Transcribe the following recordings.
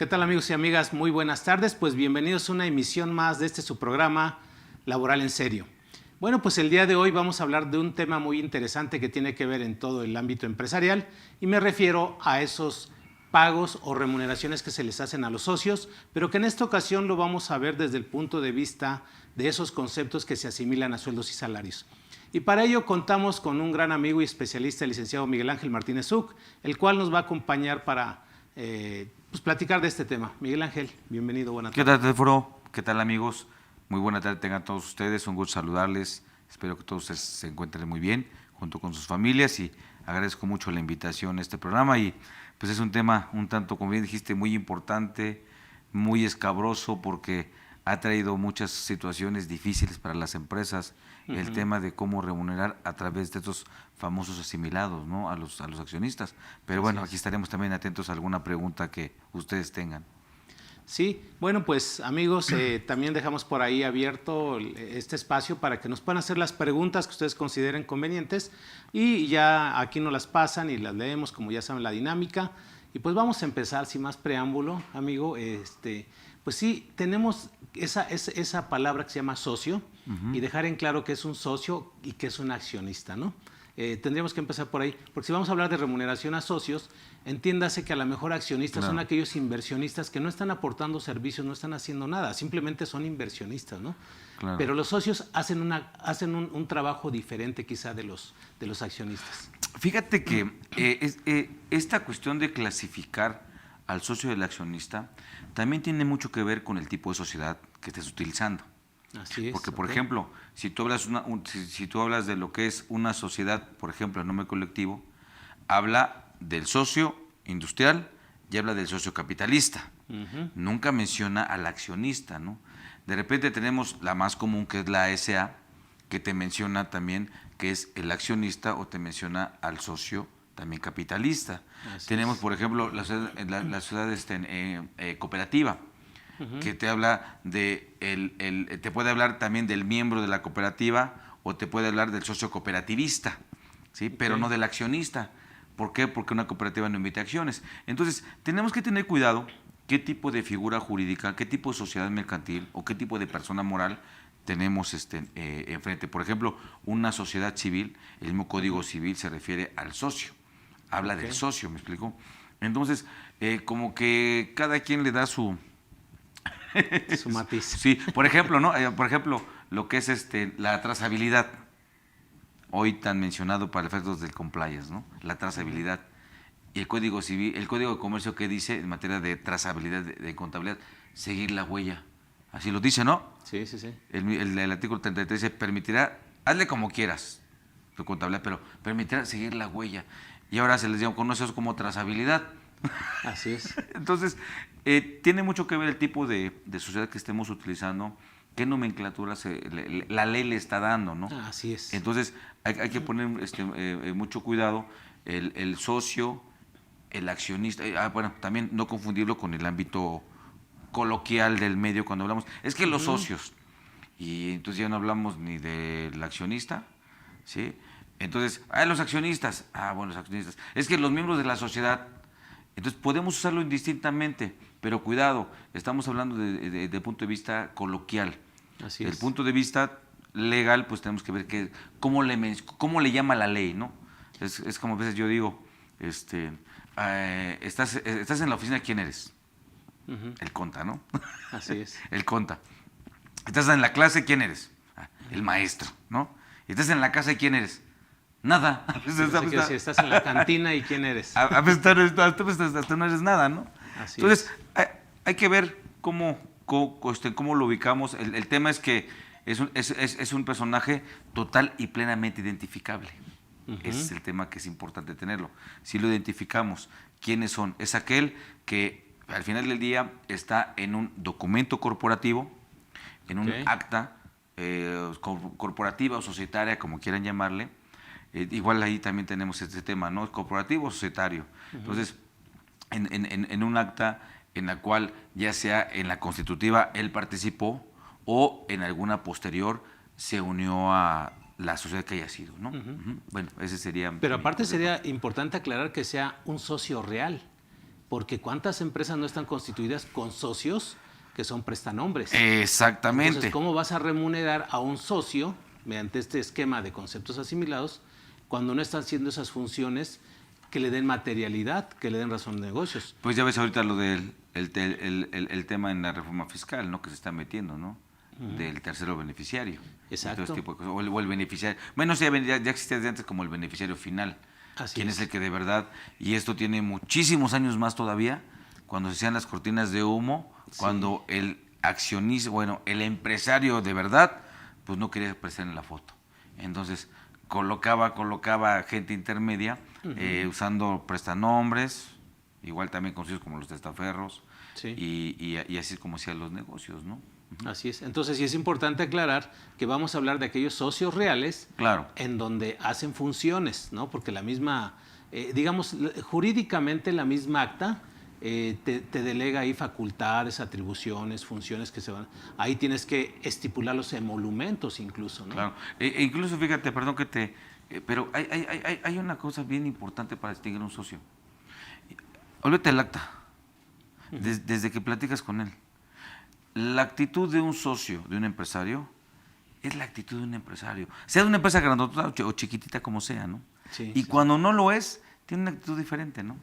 ¿Qué tal, amigos y amigas? Muy buenas tardes. Pues bienvenidos a una emisión más de su programa Laboral en Serio. Bueno, pues el día de hoy vamos a hablar de un tema muy interesante que tiene que ver en todo el ámbito empresarial y me refiero a esos pagos o remuneraciones que se les hacen a los socios, pero que en esta ocasión lo vamos a ver desde el punto de vista de esos conceptos que se asimilan a sueldos y salarios. Y para ello contamos con un gran amigo y especialista, el licenciado Miguel Ángel Martínez Uc, el cual nos va a acompañar para platicar de este tema. Miguel Ángel, bienvenido, buenas tardes. ¿Qué tal, Telforo? ¿Qué tal, amigos? Muy buena tarde tengan todos ustedes, un gusto saludarles. Espero que todos se encuentren muy bien, junto con sus familias, y agradezco mucho la invitación a este programa. Y pues es un tema un tanto, como bien dijiste, muy importante, muy escabroso, porque ha traído muchas situaciones difíciles para las empresas, el tema de cómo remunerar a través de estos famosos asimilados, ¿no?, a los accionistas. Pero bueno, aquí estaremos también atentos a alguna pregunta que ustedes tengan. Sí, bueno, pues amigos, también dejamos por ahí abierto este espacio para que nos puedan hacer las preguntas que ustedes consideren convenientes y ya aquí nos las pasan y las leemos, como ya saben la dinámica. Y pues vamos a empezar sin más preámbulo, amigo. Pues sí, tenemos esa palabra que se llama socio y dejar en claro que es un socio y que es un accionista, ¿no? Tendríamos que empezar por ahí, porque si vamos a hablar de remuneración a socios, entiéndase que a lo mejor accionistas son aquellos inversionistas que no están aportando servicios, no están haciendo nada, simplemente son inversionistas, ¿no? Claro. Pero los socios hacen un trabajo diferente quizá de los accionistas. Fíjate que esta cuestión de clasificar al socio del accionista también tiene mucho que ver con el tipo de sociedad que estés utilizando. Así es. Porque, por ejemplo, si tú hablas de lo que es una sociedad, por ejemplo, en nombre colectivo, habla del socio industrial y habla del socio capitalista. Nunca menciona al accionista, ¿no? De repente tenemos la más común, que es la SA, que te menciona también que es el accionista, o te menciona al socio también capitalista. Tenemos, por ejemplo, la sociedad cooperativa, que te habla te puede hablar también del miembro de la cooperativa, o te puede hablar del socio cooperativista, ¿sí? Pero no del accionista. ¿Por qué? Porque una cooperativa no emite acciones. Entonces, tenemos que tener cuidado qué tipo de figura jurídica, qué tipo de sociedad mercantil o qué tipo de persona moral tenemos enfrente. Por ejemplo, una sociedad civil, el mismo Código Civil se refiere al socio, habla del socio, ¿me explico? Entonces, como que cada quien le da su matiz. Sí, por ejemplo, ¿no? Por ejemplo, lo que es la trazabilidad, hoy tan mencionado para efectos del compliance, ¿no? La trazabilidad. Y el Código Civil, el Código de Comercio, que dice en materia de trazabilidad, de contabilidad, seguir la huella. Así lo dice, ¿no? Sí, sí, sí. El artículo 33 dice, permitirá, hazle como quieras, tu contabilidad, pero permitirá seguir la huella. Y ahora se les conoce eso como trazabilidad. Así es. Entonces, tiene mucho que ver el tipo de sociedad que estemos utilizando, qué nomenclatura la ley le está dando, ¿no? Así es. Entonces, hay que poner mucho cuidado, el socio, el accionista, bueno, también no confundirlo con el ámbito coloquial del medio cuando hablamos. Es que los socios, y entonces ya no hablamos ni del accionista, ¿sí? Entonces, los accionistas, bueno, los accionistas. Es que los miembros de la sociedad. Entonces, podemos usarlo indistintamente, pero cuidado, estamos hablando de punto de vista coloquial. Así Del es. punto de vista legal, pues tenemos que ver cómo le llama la ley, ¿no? Es como a veces yo digo, estás en la oficina, ¿quién eres? El conta, ¿no? Así es. El conta. Estás en la clase, ¿quién eres? El maestro, ¿no? Estás en la casa, ¿quién eres? Nada. Si estás en la cantina, ¿y quién eres? A veces hasta no eres nada, ¿no? Así Entonces, es. hay que ver cómo lo ubicamos. El tema es que es un personaje total y plenamente identificable. Ese es el tema que es importante tenerlo. Si lo identificamos, ¿quiénes son? Es aquel que al final del día está en un documento corporativo, en un acta corporativa o societaria, como quieran llamarle. Igual ahí también tenemos este tema, ¿no? Corporativo o societario. Entonces, en un acta en la cual, ya sea en la constitutiva, él participó, o en alguna posterior se unió a la sociedad que haya sido, ¿no? Bueno, ese sería... Pero aparte sería importante aclarar que sea un socio real, porque ¿cuántas empresas no están constituidas con socios que son prestanombres? Exactamente. Entonces, ¿cómo vas a remunerar a un socio mediante este esquema de conceptos asimilados cuando no están haciendo esas funciones que le den materialidad, que le den razón de negocios? Pues ya ves ahorita lo del el tema en la reforma fiscal, ¿no? Que se está metiendo, ¿no? Del tercero beneficiario. Exacto. Entonces, tipo de cosas. O el beneficiario. Bueno, sí, ya existía desde antes como el beneficiario final. Así ¿Quién es. es el que de verdad? Y esto tiene muchísimos años más todavía, cuando se hacían las cortinas de humo, Sí. cuando el accionista, bueno, el empresario de verdad, pues no quería aparecer en la foto. Entonces, colocaba gente intermedia, usando prestanombres, igual también conocidos como los testaferros, Sí. y así es como hacían los negocios, ¿no? Así es. Entonces, sí es importante aclarar que vamos a hablar de aquellos socios reales Claro. en donde hacen funciones, ¿no? Porque la misma, digamos, jurídicamente la misma acta te delega ahí facultades, atribuciones, funciones que se van. Ahí tienes que estipular los emolumentos incluso, ¿no? Claro. Incluso, fíjate, perdón que te... pero hay una cosa bien importante para distinguir un socio. Olvídate el acta. Desde que platicas con él. La actitud de un socio, de un empresario, es la actitud de un empresario. Sea de una empresa grandota o chiquitita como sea, ¿no? Sí, Y sí. cuando no lo es, tiene una actitud diferente, ¿no?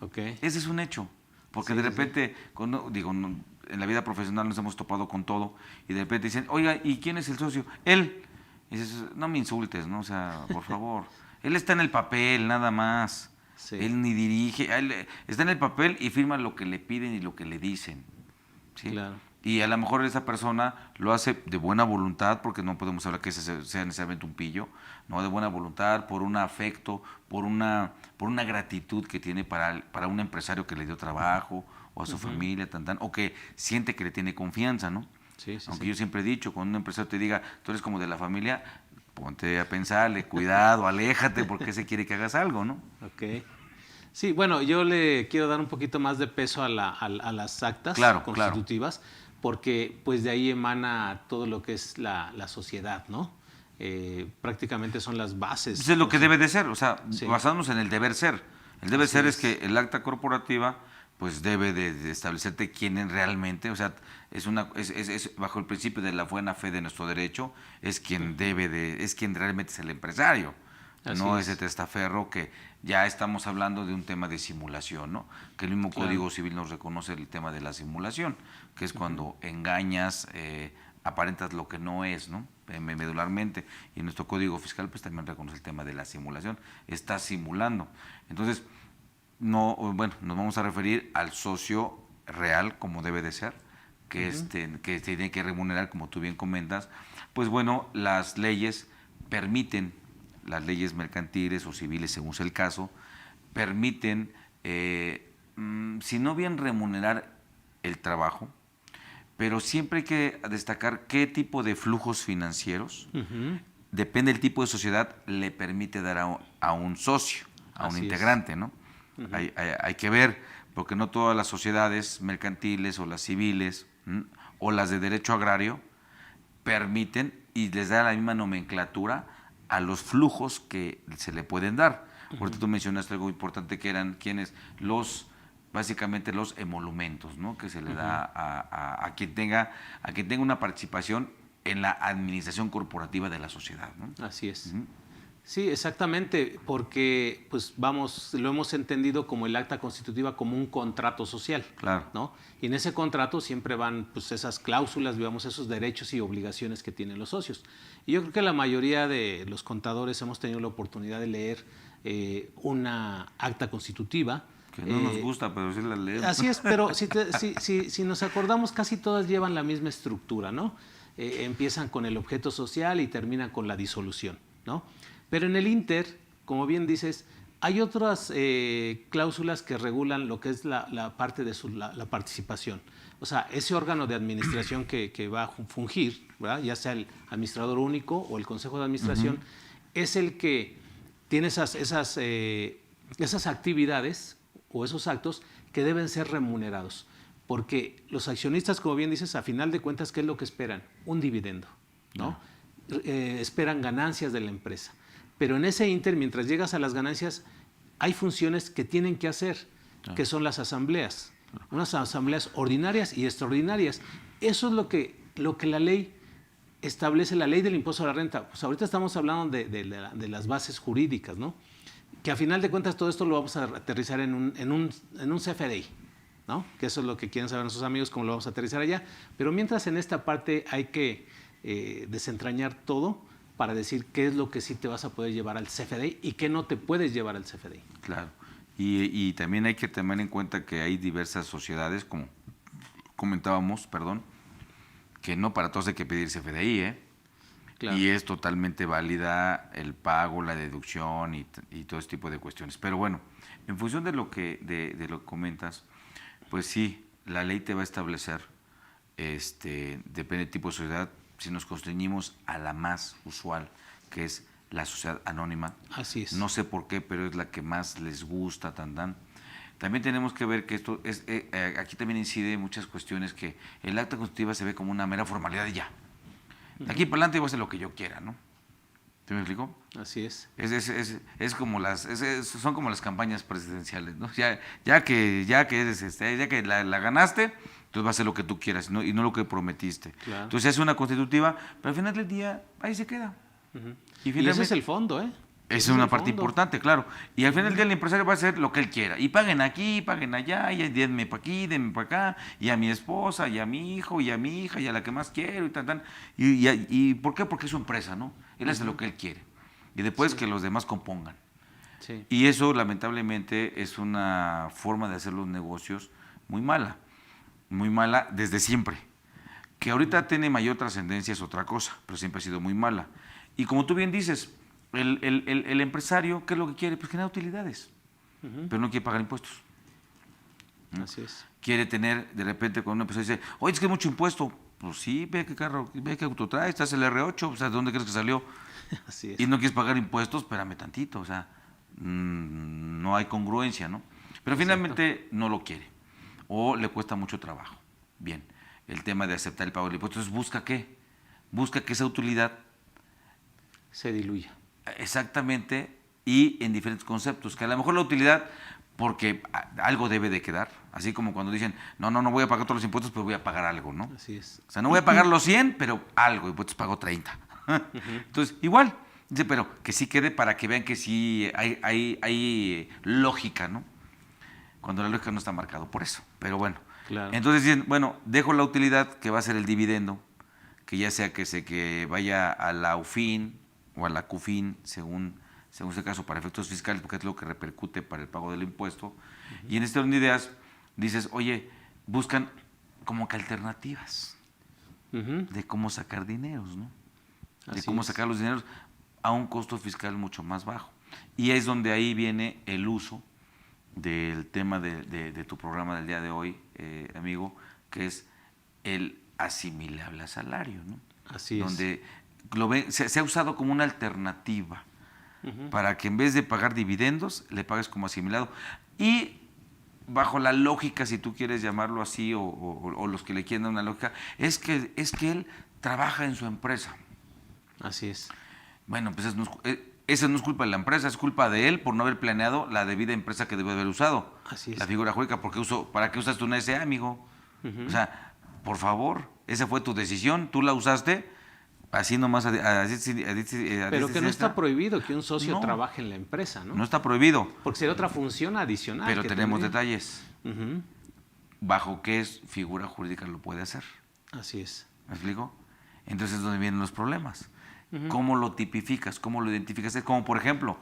Ok. Ese es un hecho. Porque Sí, de sí, repente, en la vida profesional nos hemos topado con todo, y de repente dicen, oiga, ¿y quién es el socio? Él. Y dices, no me insultes, ¿no? O sea, por favor. Él está en el papel, nada más. Sí. Él ni dirige. Está en el papel y firma lo que le piden y lo que le dicen. ¿Sí? Claro. Y a lo mejor esa persona lo hace de buena voluntad, porque no podemos hablar que ese sea necesariamente un pillo, no, de buena voluntad, por un afecto, por una gratitud que tiene para un empresario que le dio trabajo, o a su familia, o que siente que le tiene confianza, ¿no? Sí, sí, Aunque sí. yo siempre he dicho, cuando un empresario te diga, tú eres como de la familia, ponte a pensarle, cuidado, aléjate, porque ese quiere que hagas algo, ¿no? Ok. Sí, bueno, yo le quiero dar un poquito más de peso a las actas Claro, constitutivas, porque pues de ahí emana todo lo que es la sociedad, ¿no? Prácticamente son las bases. Eso es lo que debe de ser, o sea, Sí. basándonos en el deber ser. El deber Así ser es. es que el acta corporativa pues debe de establecerte quién es realmente, o sea, es bajo el principio de la buena fe de nuestro derecho, es quien es quien realmente es el empresario, Así no es. ese testaferro que ya estamos hablando de un tema de simulación, ¿no? Que el mismo Claro. Código Civil nos reconoce el tema de la simulación, que es cuando engañas, aparentas lo que no es, ¿no? Medularmente. Y nuestro Código Fiscal pues también reconoce el tema de la simulación. Está simulando. Entonces, no, bueno, nos vamos a referir al socio real como debe de ser, que que tiene que remunerar, como tú bien comentas. Pues bueno, las leyes permiten, las leyes mercantiles o civiles, según sea el caso, permiten, si no bien remunerar el trabajo, pero siempre hay que destacar qué tipo de flujos financieros, depende del tipo de sociedad, le permite dar a un socio, a un Así es. integrante, ¿no? Hay que ver, porque no todas las sociedades mercantiles o las civiles o las de derecho agrario permiten y les da la misma nomenclatura a los flujos que se le pueden dar. Ahorita tú mencionaste algo importante que eran quienes básicamente los emolumentos, ¿no? Que se le da a quien tenga una participación en la administración corporativa de la sociedad, ¿no? Así es. Sí, exactamente, porque pues vamos, lo hemos entendido como el acta constitutiva como un contrato social, Claro. ¿no? Y en ese contrato siempre van pues esas cláusulas, digamos, esos derechos y obligaciones que tienen los socios. Y yo creo que la mayoría de los contadores hemos tenido la oportunidad de leer una acta constitutiva. Que no nos gusta, pero sí la leemos. Así es, pero si nos acordamos, casi todas llevan la misma estructura, ¿no? Empiezan con el objeto social y terminan con la disolución, ¿no? Pero en el Inter, como bien dices, hay otras cláusulas que regulan lo que es la parte de la participación. O sea, ese órgano de administración que va a fungir, ¿verdad? Ya sea el administrador único o el consejo de administración, es el que tiene esas actividades o esos actos que deben ser remunerados. Porque los accionistas, como bien dices, a final de cuentas, ¿qué es lo que esperan? Un dividendo, ¿no? Esperan ganancias de la empresa. Pero en ese ínter, mientras llegas a las ganancias, hay funciones que tienen que hacer. que son las asambleas. Unas asambleas ordinarias y extraordinarias. Eso es lo que la ley establece, la ley del impuesto a la renta. Pues ahorita estamos hablando de las bases jurídicas, ¿no? Que a final de cuentas todo esto lo vamos a aterrizar en un CFDI, ¿no? Que eso es lo que quieren saber nuestros amigos, cómo lo vamos a aterrizar allá. Pero mientras en esta parte hay que desentrañar todo para decir qué es lo que sí te vas a poder llevar al CFDI y qué no te puedes llevar al CFDI. Claro. Y también hay que tener en cuenta que hay diversas sociedades, como comentábamos, que no para todos hay que pedir CFDI, ¿eh? Claro. Y es totalmente válida el pago, la deducción y todo ese tipo de cuestiones. Pero bueno, en función de lo que comentas, pues sí, la ley te va a establecer, depende del tipo de sociedad, si nos constreñimos a la más usual, que es la sociedad anónima. Así es. No sé por qué, pero es la que más les gusta, También tenemos que ver que esto es, aquí también incide muchas cuestiones que el acta constitutiva se ve como una mera formalidad y ya. De aquí para adelante voy a hacer lo que yo quiera, ¿no? ¿Te me explico? Así es. Es como son como las campañas presidenciales, ¿no? Ya que la ganaste, entonces vas a hacer lo que tú quieras, ¿no? Y no lo que prometiste. Claro. Entonces se hace una constitutiva, pero al final del día ahí se queda. Y ese es el fondo, ¿eh? Esa es una parte importante, claro. Y al final del día el empresario va a hacer lo que él quiera. Y paguen aquí, paguen allá, y denme para aquí, denme para acá, y a mi esposa, y a mi hijo, y a mi hija, y a la que más quiero, y tan. ¿Y por qué? Porque es su empresa, ¿no? Él hace lo que él quiere. Y después que los demás compongan. Sí. Y eso, lamentablemente, es una forma de hacer los negocios muy mala desde siempre. Que ahorita tiene mayor trascendencia es otra cosa, pero siempre ha sido muy mala. Y como tú bien dices, el empresario, ¿qué es lo que quiere? Pues generar utilidades, pero no quiere pagar impuestos. Así es. Quiere tener, de repente, cuando un empresario dice, oye, es que hay mucho impuesto. Pues sí, ve qué auto traes, estás el R8, o sea, ¿de dónde crees que salió? Así es. Y no quieres pagar impuestos, espérame tantito, o sea, no hay congruencia, ¿no? Pero finalmente no lo quiere, o le cuesta mucho trabajo. Bien, el tema de aceptar el pago del impuesto, entonces busca ¿qué? Busca que esa utilidad se diluya. Exactamente, y en diferentes conceptos, que a lo mejor la utilidad, porque algo debe de quedar, así como cuando dicen, no voy a pagar todos los impuestos, pero voy a pagar algo, ¿no? Así es. O sea, no voy a pagar los 100, pero algo, y pues pago 30. Entonces, igual, dice, pero que sí quede para que vean que sí hay lógica, ¿no? Cuando la lógica no está marcado por eso, pero bueno. Claro. Entonces dicen, bueno, dejo la utilidad que va a ser el dividendo, que ya sea que vaya a la UFIN o a la CUFIN, según este caso, para efectos fiscales, porque es lo que repercute para el pago del impuesto. Y en este orden de ideas, dices, oye, buscan como que alternativas de cómo sacar dineros, ¿no? De cómo sacar los dineros a un costo fiscal mucho más bajo. Y es donde ahí viene el uso del tema de tu programa del día de hoy, amigo, que es el asimilable a salario, ¿no? Así es. Donde se ha usado como una alternativa para que en vez de pagar dividendos, le pagues como asimilado. Y bajo la lógica, si tú quieres llamarlo así, o los que le quieren dar una lógica, es que él trabaja en su empresa. Así es. Bueno, pues esa no es culpa de la empresa, es culpa de él por no haber planeado la debida empresa que debe haber usado. Así es. La figura jurídica, ¿para qué usaste una SA, amigo? O sea, por favor, esa fue tu decisión, tú la usaste, así nomás. Pero que no está prohibido que un socio trabaje en la empresa, ¿no? No está prohibido. Porque sería otra función adicional. Pero tenemos detalles. ¿Bajo qué figura jurídica lo puede hacer? Así es. ¿Me explico? Entonces es donde vienen los problemas. ¿Cómo lo tipificas? ¿Cómo lo identificas? Es como, por ejemplo,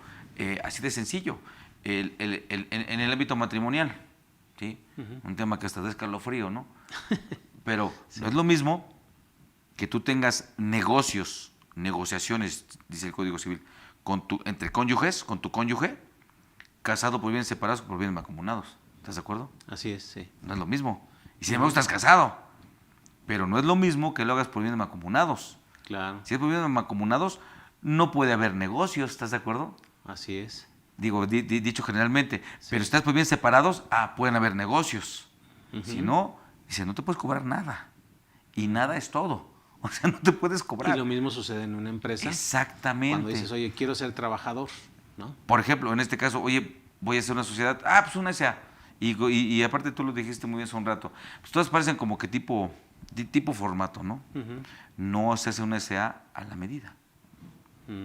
así de sencillo, en el ámbito matrimonial, ¿sí? Un tema que hasta da escalofrío, ¿no? Pero no es lo mismo que tú tengas negociaciones, dice el Código Civil, entre cónyuges, con tu cónyuge, casado por bienes separados o por bienes mancomunados. ¿Estás de acuerdo? Así es, sí. No es lo mismo. Y sin embargo estás casado. Pero no es lo mismo que lo hagas por bienes mancomunados. Claro. Si es por bienes mancomunados, no puede haber negocios, ¿estás de acuerdo? Así es. Digo, dicho generalmente. Sí. Pero si estás por bienes separados, pueden haber negocios. Si no, dice, no te puedes cobrar nada. Y nada es todo. O sea, no te puedes cobrar. Y lo mismo sucede en una empresa. Exactamente. Cuando dices, oye, quiero ser trabajador, ¿no? Por ejemplo, en este caso, oye, voy a hacer una sociedad, pues una SA. Y aparte tú lo dijiste muy bien hace un rato, pues todas parecen como que tipo formato, ¿no? No se hace una SA a la medida,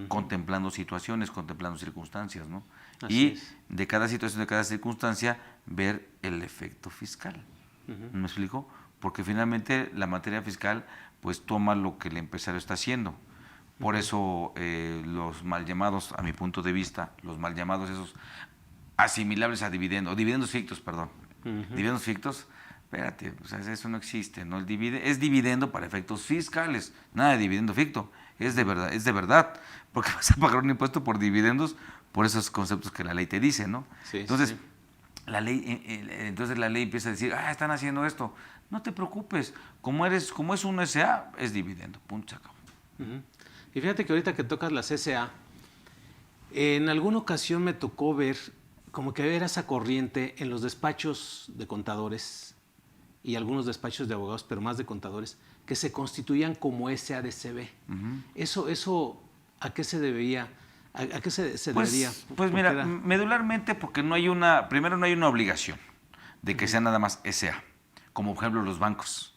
contemplando situaciones, contemplando circunstancias, ¿no? Así Y es. de cada situación, de cada circunstancia, ver el efecto fiscal. ¿Me explico? Porque finalmente la materia fiscal pues toma lo que el empresario está haciendo. Por eso los mal llamados, a mi punto de vista, los mal llamados esos asimilables a dividendos, dividendos fictos, perdón. Dividendos fictos, espérate, o sea, eso no existe, ¿no? Es dividendo para efectos fiscales, nada de dividendo ficto, es de verdad, porque vas a pagar un impuesto por dividendos por esos conceptos que la ley te dice, ¿no? Sí, entonces, sí. entonces la ley empieza a decir, están haciendo esto. No te preocupes, como es un SA, es dividendo, punto, se acabó. Y fíjate que ahorita que tocas las SA, en alguna ocasión me tocó ver como que era esa corriente en los despachos de contadores y algunos despachos de abogados, pero más de contadores, que se constituían como SADCB. Eso, ¿a qué se debería? ¿A qué se debería? Pues mira, medularmente porque primero no hay una obligación de que sea nada más SA, como por ejemplo los bancos.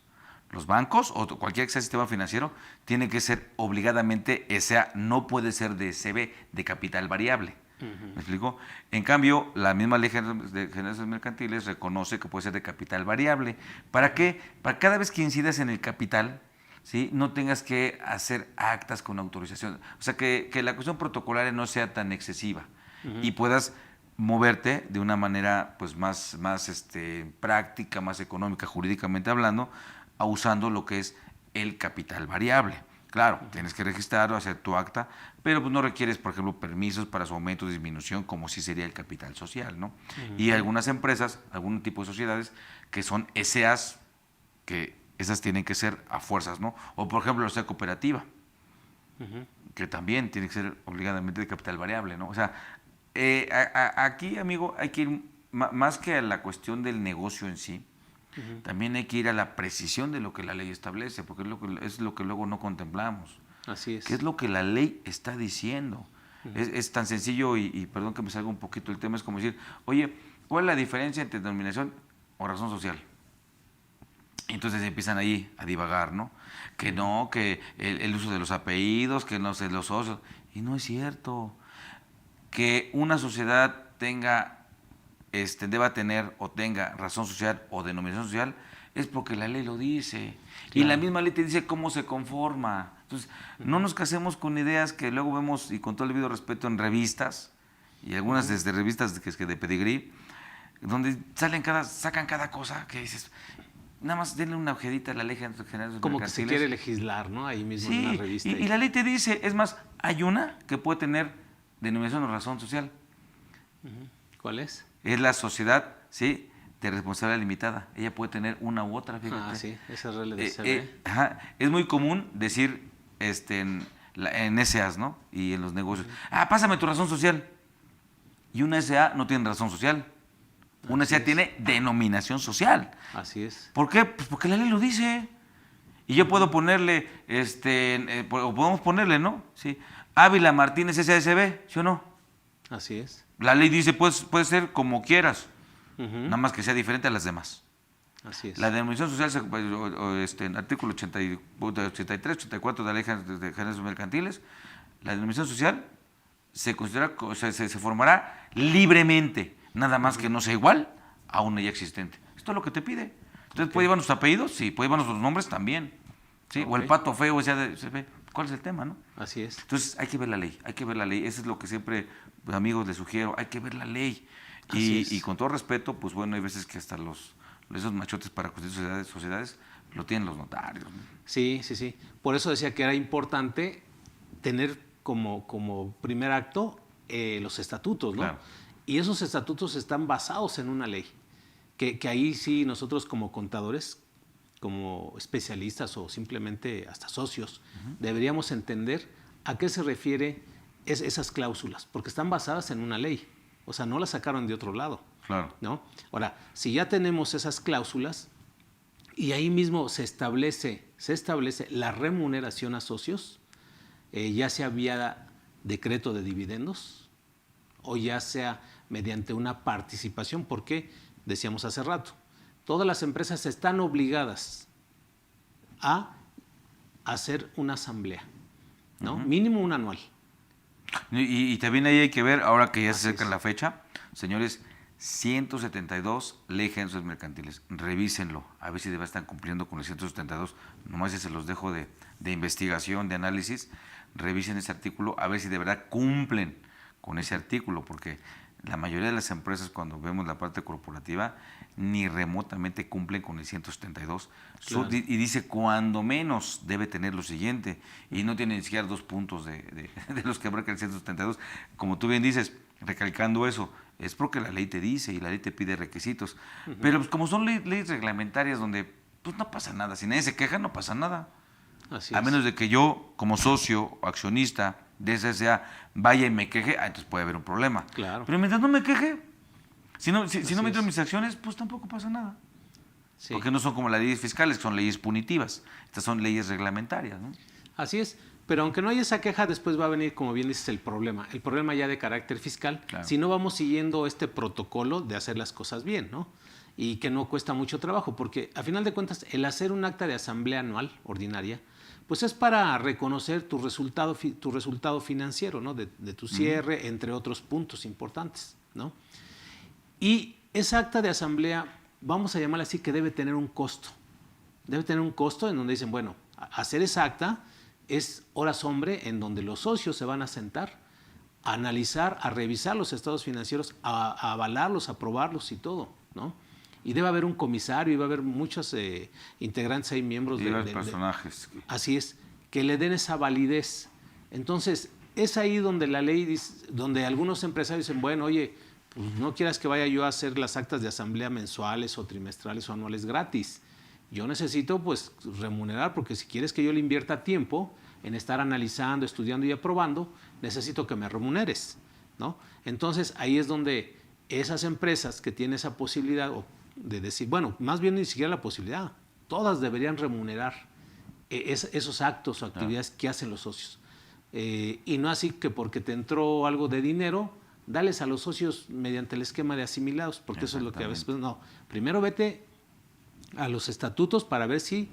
Los bancos o cualquier que sea sistema financiero tiene que ser obligadamente SA, no puede ser de CB, de capital variable. ¿Me explico? En cambio, la misma ley de generales mercantiles reconoce que puede ser de capital variable. ¿Para qué? Para cada vez que incidas en el capital, ¿sí? No tengas que hacer actas con autorización. O sea, que la cuestión protocolaria no sea tan excesiva y puedas moverte de una manera pues más práctica, más económica, jurídicamente hablando, usando lo que es el capital variable. Claro, tienes que registrarlo, hacer tu acta, pero pues no requieres, por ejemplo, permisos para su aumento o disminución, como sí sería el capital social, ¿no? Y algunas empresas, algún tipo de sociedades que son SAs, que esas tienen que ser a fuerzas, ¿no? O, por ejemplo, la sociedad cooperativa, que también tiene que ser obligadamente de capital variable, ¿no? O sea, aquí, amigo, hay que ir más que a la cuestión del negocio en sí, también hay que ir a la precisión de lo que la ley establece, porque es lo que luego no contemplamos. Así es. ¿Qué es lo que la ley está diciendo? Es tan sencillo y perdón que me salga un poquito el tema, es como decir, oye, ¿cuál es la diferencia entre denominación o razón social? Y entonces empiezan ahí a divagar, ¿no? Que el uso de los apellidos, que no sé, los socios. Y no es cierto. Que una sociedad deba tener o tenga razón social o denominación social es porque la ley lo dice. Claro. Y la misma ley te dice cómo se conforma. Entonces, no nos casemos con ideas que luego vemos, y con todo el debido respeto, en revistas, y algunas desde revistas de pedigrí, donde sacan cada cosa que dices, nada más denle una ojedita a la ley general. Como que se quiere legislar, ¿no? Ahí mismo en una revista. Y la ley te dice, es más, hay una que puede tener denominación o razón social. ¿Cuál es? Es la sociedad, ¿sí?, de responsabilidad limitada. Ella puede tener una u otra, fíjate. Sí, esa es RLDCB. Es muy común decir en SAs, ¿no? Y en los negocios. Pásame tu razón social. Y una SA no tiene razón social. Una SA tiene denominación social. Así es. ¿Por qué? Pues porque la ley lo dice. Y yo puedo ponerle, o podemos ponerle, ¿no? Sí. Ávila Martínez SADCB, ¿sí o no? Así es. La ley dice, puede ser como quieras, nada más que sea diferente a las demás. Así es. La denominación social, en artículo 83, 84 de la Ley de Generales Mercantiles, la denominación social se formará libremente, nada más que no sea igual a una ya existente. Esto es lo que te pide. Entonces, ¿puede llevarnos sus apellidos? Sí. ¿Puede llevarnos los nombres? También. ¿Sí? O el pato feo, ¿cuál es el tema, no? Así es. Entonces, hay que ver la ley, Eso es lo que siempre, pues, amigos, les sugiero, hay que ver la ley. Y con todo respeto, pues bueno, hay veces que hasta esos machotes para constituir sociedades lo tienen los notarios, ¿no? Sí. Por eso decía que era importante tener como primer acto los estatutos, ¿no? Claro. Y esos estatutos están basados en una ley. Que ahí sí nosotros como contadores, como especialistas o simplemente hasta socios, deberíamos entender a qué se refiere esas cláusulas, porque están basadas en una ley. O sea, no las sacaron de otro lado. Claro. ¿No? Ahora, si ya tenemos esas cláusulas y ahí mismo se establece la remuneración a socios, ya sea vía decreto de dividendos o ya sea mediante una participación, porque, decíamos hace rato, todas las empresas están obligadas a hacer una asamblea, ¿no? Mínimo una anual. Y también ahí hay que ver, ahora que ya se Así acerca es. la fecha, señores, 172 ley de generales mercantiles. Revísenlo, a ver si de verdad están cumpliendo con el 172. Nomás ya se los dejo de investigación, de análisis. Revisen ese artículo, a ver si de verdad cumplen con ese artículo, porque la mayoría de las empresas, cuando vemos la parte corporativa, ni remotamente cumplen con el 172. Claro. Y dice, cuando menos debe tener lo siguiente, y no tiene ni siquiera 2 puntos de los que abarca el 172. Como tú bien dices, recalcando eso, es porque la ley te dice y la ley te pide requisitos. Pero pues, como son leyes reglamentarias donde pues no pasa nada, si nadie se queja no pasa nada. Así A es. menos de que yo, como socio o accionista de esa SA, vaya y me queje, entonces puede haber un problema. Claro. Pero mientras no me queje, si no Así meto es. mis acciones, pues tampoco pasa nada. Sí. Porque no son como las leyes fiscales, que son leyes punitivas. Estas son leyes reglamentarias, ¿no? Así es, pero aunque no haya esa queja, después va a venir, como bien dices, el problema ya de carácter fiscal, Claro. si no vamos siguiendo este protocolo de hacer las cosas bien, ¿no? Y que no cuesta mucho trabajo, porque a final de cuentas, el hacer un acta de asamblea anual ordinaria, pues es para reconocer tu resultado financiero, ¿no? De tu cierre, entre otros puntos importantes, ¿no? Y esa acta de asamblea, vamos a llamarla así, que debe tener un costo. Debe tener un costo en donde dicen, bueno, hacer esa acta es horas hombre en donde los socios se van a sentar a analizar, a revisar los estados financieros, a avalarlos, a aprobarlos y todo, ¿no? Y debe haber un comisario y va a haber muchos integrantes ahí, miembros Y los personajes. así es, que le den esa validez. Entonces, es ahí donde la ley dice, donde algunos empresarios dicen, bueno, oye, pues no quieras que vaya yo a hacer las actas de asamblea mensuales o trimestrales o anuales gratis. Yo necesito pues remunerar, porque si quieres que yo le invierta tiempo en estar analizando, estudiando y aprobando, necesito que me remuneres, ¿no? Entonces ahí es donde esas empresas que tienen esa posibilidad de decir, bueno, más bien ni siquiera la posibilidad, todas deberían remunerar esos actos o actividades que hacen los socios. Y no así que porque te entró algo de dinero, dales a los socios mediante el esquema de asimilados, porque eso es lo que a veces, pues, no, primero vete a los estatutos para ver si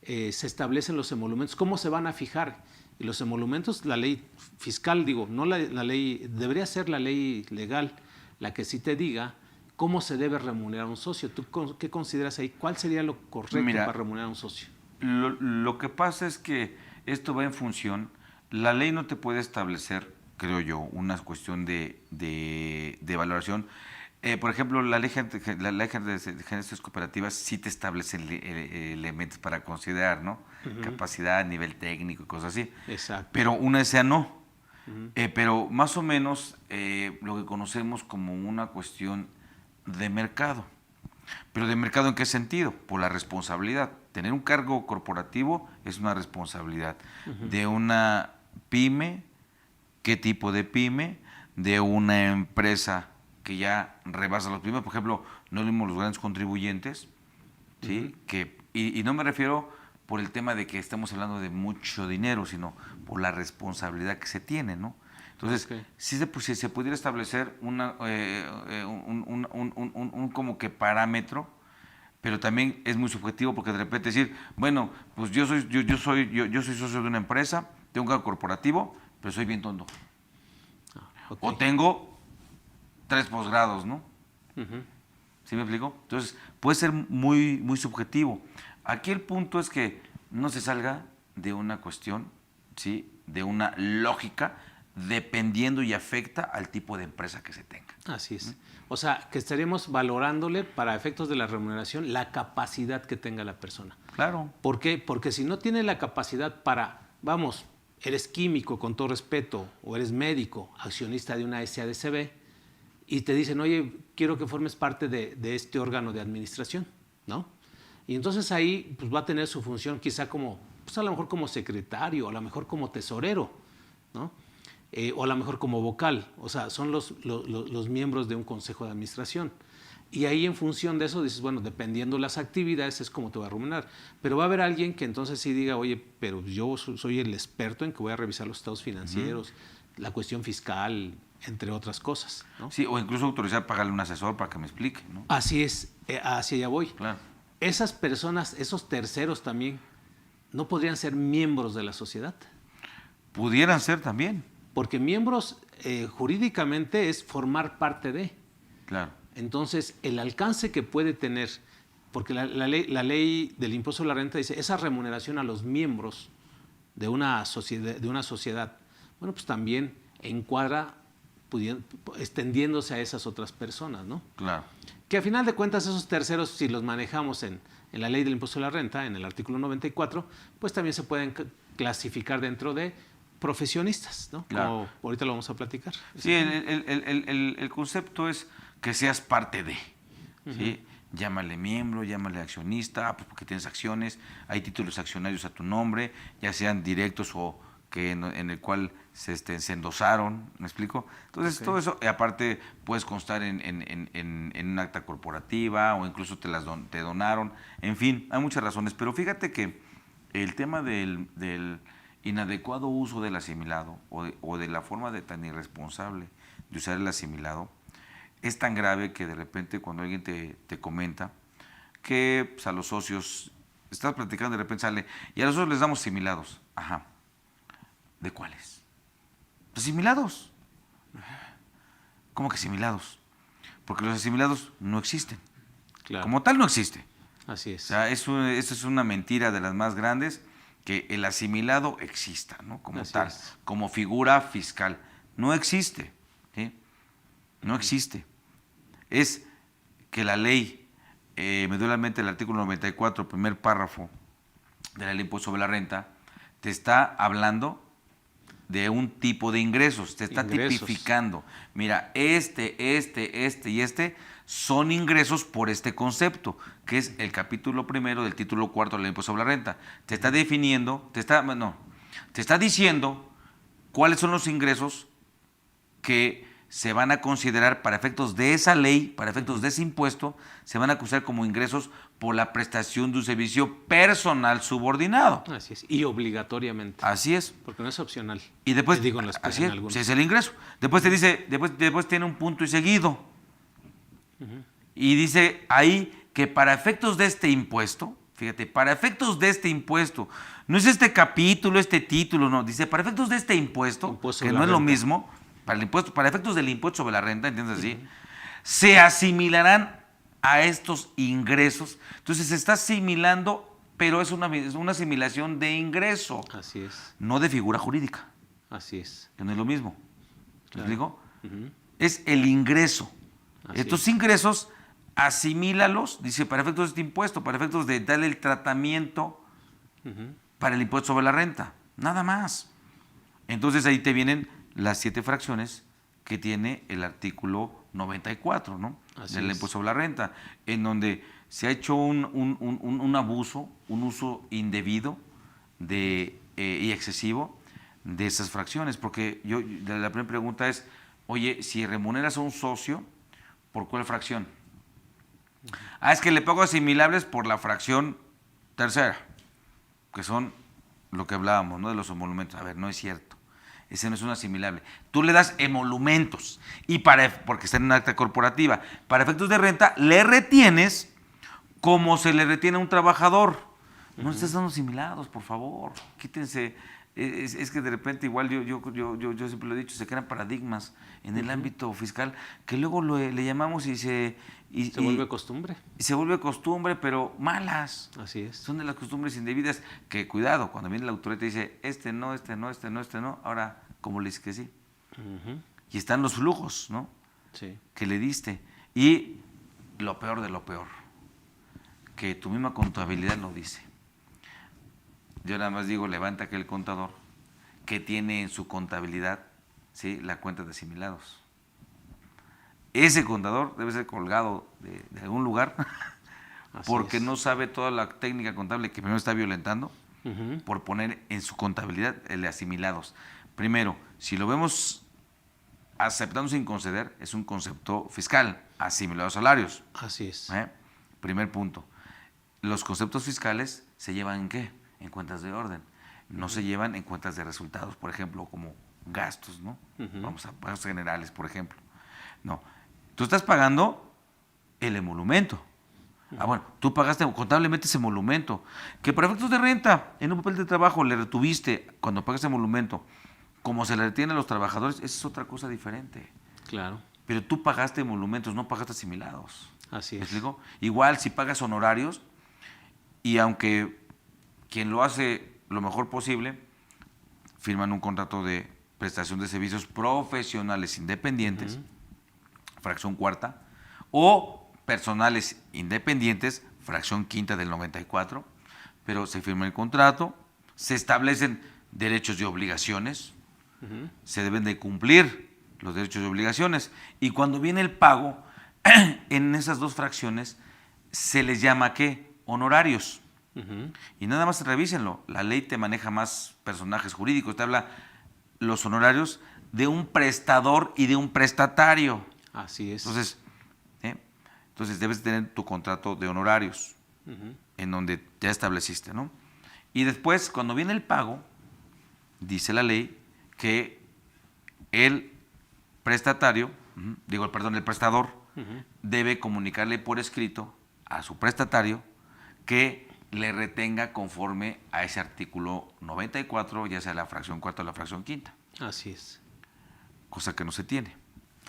se establecen los emolumentos, cómo se van a fijar. Y los emolumentos, la ley fiscal, digo, no la ley, debería ser la ley legal la que sí te diga cómo se debe remunerar a un socio. ¿Tú qué consideras ahí? ¿Cuál sería lo correcto para remunerar a un socio? Lo que pasa es que esto va en función, la ley no te puede establecer, creo yo, una cuestión de valoración. Por ejemplo, la ley de gerencias cooperativas sí te establece elementos para considerar, ¿no? Capacidad, nivel técnico y cosas así. Exacto. Pero una SA no. Pero más o menos lo que conocemos como una cuestión de mercado. ¿Pero de mercado en qué sentido? Por la responsabilidad. Tener un cargo corporativo es una responsabilidad. De una pyme, ¿qué tipo de pyme? De una empresa que ya rebasa los pymes. Por ejemplo, no es lo mismo los grandes contribuyentes, ¿sí? Y no me refiero por el tema de que estamos hablando de mucho dinero, sino por la responsabilidad que se tiene, ¿no? Entonces, si se pudiera establecer un como que parámetro, pero también es muy subjetivo, porque de repente decir, bueno, pues yo soy socio de una empresa, tengo un cargo corporativo, pero soy bien tonto. O tengo 3 posgrados, ¿no? ¿Sí me explico? Entonces, puede ser muy, muy subjetivo. Aquí el punto es que no se salga de una cuestión, ¿sí? De una lógica, dependiendo y afecta al tipo de empresa que se tenga. Así es. O sea, que estaríamos valorándole para efectos de la remuneración la capacidad que tenga la persona. Claro. ¿Por qué? Porque si no tiene la capacidad para, vamos, eres químico, con todo respeto, o eres médico, accionista de una SADCB, y te dicen, oye, quiero que formes parte de este órgano de administración, ¿no? Y entonces ahí pues, va a tener su función quizá como, pues a lo mejor como secretario, a lo mejor como tesorero, ¿no? O a lo mejor como vocal, o sea, son los miembros de un consejo de administración. Y ahí en función de eso dices, bueno, dependiendo las actividades es como te va a remunerar. Pero va a haber alguien que entonces sí diga, oye, pero yo soy el experto en que voy a revisar los estados financieros, la cuestión fiscal, entre otras cosas, ¿no? Sí, o incluso autorizar pagarle un asesor para que me explique, ¿no? Así es, hacia allá voy. Claro. Esas personas, esos terceros también, no podrían ser miembros de la sociedad. Pudieran ser también. Porque miembros jurídicamente es formar parte de. Claro. Entonces, el alcance que puede tener, porque la ley del impuesto a la renta dice, esa remuneración a los miembros de una sociedad, bueno, pues también encuadra extendiéndose a esas otras personas, ¿no? Claro. Que a final de cuentas esos terceros, si los manejamos en la ley del impuesto a la renta, en el artículo 94, pues también se pueden clasificar dentro de profesionistas, ¿no? Claro. Como ahorita lo vamos a platicar. Sí, el concepto es que seas parte de, ¿sí? Llámale miembro, llámale accionista, pues porque tienes acciones, hay títulos accionarios a tu nombre, ya sean directos o que en el cual se endosaron, ¿me explico? Entonces, todo eso, aparte, puedes constar en un acta corporativa o incluso te donaron, en fin, hay muchas razones, pero fíjate que el tema del inadecuado uso del asimilado o de la forma tan irresponsable de usar el asimilado es tan grave que de repente cuando alguien te comenta que pues, a los socios, estás platicando, de repente sale, y a los socios les damos asimilados. Ajá. ¿De cuáles? Asimilados. ¿Cómo que asimilados? Porque los asimilados no existen. Claro. Como tal no existe. Así es. O sea, eso es una mentira de las más grandes, que el asimilado exista, ¿no? Como Así tal, es. como figura fiscal. No existe, ¿sí? No existe. Es que la ley, me dio a la mente el artículo 94, primer párrafo de la ley de impuesto sobre la renta, te está hablando de un tipo de ingresos, te está tipificando. Mira, este y este son ingresos por este concepto, que es el capítulo primero del título cuarto de la ley de impuesto sobre la renta. Te está definiendo, te está diciendo cuáles son los ingresos que se van a considerar para efectos de esa ley, para efectos de ese impuesto, se van a considerar como ingresos por la prestación de un servicio personal subordinado. Así es. Y obligatoriamente. Así es. Porque no es opcional. Y después, digo así en es, algunos. es el ingreso. Después te dice, después tiene un punto y seguido. Y dice ahí que para efectos de este impuesto, fíjate, para efectos de este impuesto, no es este capítulo, este título, no, dice para efectos de este impuesto que no es lo mismo, para efectos del impuesto sobre la renta, ¿entiendes así? Se asimilarán a estos ingresos. Entonces se está asimilando, pero es una asimilación de ingreso. Así es. No de figura jurídica. Así es. Que no es lo mismo. ¿Me Claro. explico? Es el ingreso. Así Estos es. ingresos, asimílalos, dice, para efectos de este impuesto, para efectos de darle el tratamiento para el impuesto sobre la renta. Nada más. Entonces ahí te vienen las 7 fracciones que tiene el artículo 94, ¿no? Así Del es. impuesto sobre la renta, en donde se ha hecho un abuso, un uso indebido y excesivo de esas fracciones. Porque la primera pregunta es, oye, si remuneras a un socio, ¿por cuál fracción? Es que le pago asimilables por la fracción tercera, que son lo que hablábamos, ¿no? De los emolumentos. A ver, no es cierto. Ese no es un asimilable. Tú le das emolumentos porque está en una acta corporativa. Para efectos de renta, le retienes como se le retiene a un trabajador. No estés dando asimilados, por favor. Quítense. Es que de repente, igual yo siempre lo he dicho, se crean paradigmas en el ámbito fiscal que luego le llamamos y se vuelve costumbre. Y se vuelve costumbre, pero malas. Así es. Son de las costumbres indebidas que, cuidado, cuando viene la autoridad y dice, este no, ahora, ¿cómo le dices que sí? Y están los flujos, ¿no? Sí. Que le diste. Y lo peor de lo peor, que tu misma contabilidad lo dice. Yo nada más digo, levanta aquel contador que tiene en su contabilidad, ¿sí?, la cuenta de asimilados. Ese contador debe ser colgado de algún lugar porque no sabe toda la técnica contable que primero está violentando por poner en su contabilidad el de asimilados. Primero, si lo vemos aceptando sin conceder, es un concepto fiscal, asimilados salarios. Así es. Primer punto. Los conceptos fiscales se llevan ¿en qué? En cuentas de orden. No se llevan en cuentas de resultados, por ejemplo, como gastos, ¿no? Ujú. Vamos a gastos generales, por ejemplo. No, tú estás pagando el emolumento. Bueno, tú pagaste contablemente ese emolumento, que para efectos de renta, en un papel de trabajo le retuviste cuando pagas emolumento, como se le retiene a los trabajadores, esa es otra cosa diferente. Claro, Pero tú pagaste emolumentos, no pagaste asimilados. así ¿Me es. explico? Igual si pagas honorarios, y aunque quien lo hace lo mejor posible, firman un contrato de prestación de servicios profesionales independientes, fracción cuarta, o personales independientes, fracción quinta del 94, pero se firma el contrato, se establecen derechos y obligaciones, se deben de cumplir los derechos y obligaciones, y cuando viene el pago, en esas dos fracciones se les llama ¿qué? Honorarios. Y nada más revísenlo, la ley te maneja más personajes jurídicos, te habla los honorarios de un prestador y de un prestatario. Así es. Entonces debes tener tu contrato de honorarios, en donde ya estableciste, ¿no? Y después, cuando viene el pago, dice la ley que el prestatario, el prestador, debe comunicarle por escrito a su prestatario que le retenga conforme a ese artículo 94, ya sea la fracción cuarta o la fracción quinta. Así es. Cosa que no se tiene.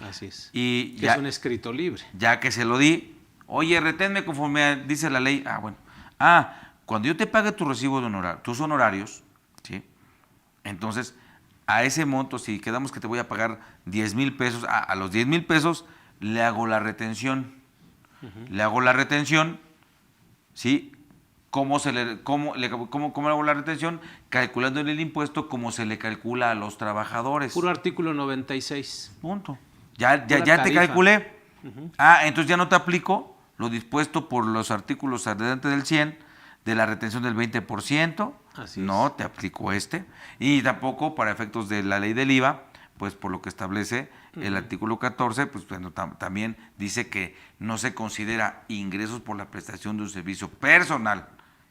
Así es. Y que ya, es un escrito libre. ya que se lo di, oye, reténme conforme dice la ley. Bueno. Cuando yo te pague tu recibo de tus honorarios, ¿sí? Entonces, a ese monto, si quedamos que te voy a pagar 10,000 pesos, a los 10,000 pesos le hago la retención. Le hago la retención, ¿sí? ¿Cómo le hago la retención? Calculándole el impuesto como se le calcula a los trabajadores. Puro artículo 96. Punto. Ya te tarifa. calculé. Entonces ya no te aplico lo dispuesto por los artículos adelante del 100 de la retención del 20%. Así no es. te aplico y tampoco para efectos de la ley del IVA, pues por lo que establece el artículo 14, pues bueno, también dice que no se considera ingresos por la prestación de un servicio personal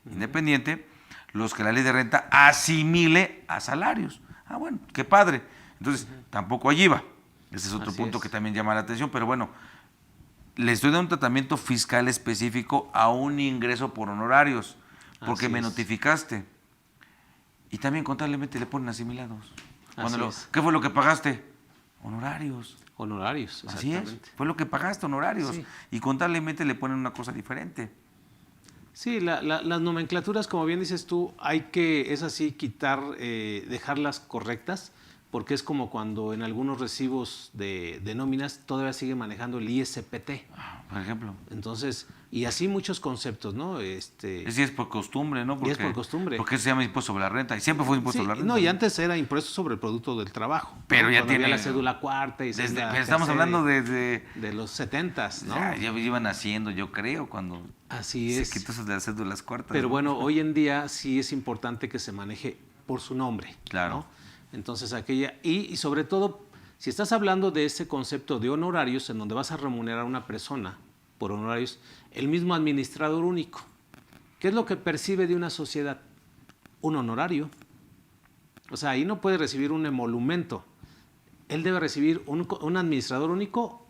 independiente los que la ley de renta asimile a salarios. Bueno, qué padre. Entonces, tampoco hay IVA. Ese es otro Así punto es. que también llama la atención, pero bueno, le estoy dando un tratamiento fiscal específico a un ingreso por honorarios, porque Así me es. notificaste. Y también contablemente le ponen asimilados. Así es. ¿Qué fue lo que pagaste? Honorarios. Honorarios, Así exactamente. es, fue lo que pagaste, honorarios. Sí. Y contablemente le ponen una cosa diferente. Sí, las nomenclaturas, como bien dices tú, hay que, es así, dejarlas correctas, porque es como cuando en algunos recibos de nóminas todavía sigue manejando el ISPT. Por ejemplo. Entonces, y así muchos conceptos, ¿no? Es por costumbre, ¿no? Y es por costumbre. Porque se llama impuesto sobre la renta. Y siempre fue impuesto Sí, sobre la renta. no, y antes era impuesto sobre el producto del trabajo. Pero ya Cuando tiene había la cédula cuarta y pero estamos hablando de los 70s, ¿no? Ya iban haciendo, yo creo, cuando Así se es. quitó eso de las cédulas cuartas. Pero ¿no? bueno, hoy en día sí es importante que se maneje por su nombre. Claro. ¿no? Entonces, y sobre todo, si estás hablando de ese concepto de honorarios, en donde vas a remunerar a una persona por honorarios, el mismo administrador único, ¿qué es lo que percibe de una sociedad? Un honorario. O sea, ahí no puede recibir un emolumento. Él debe recibir un administrador único,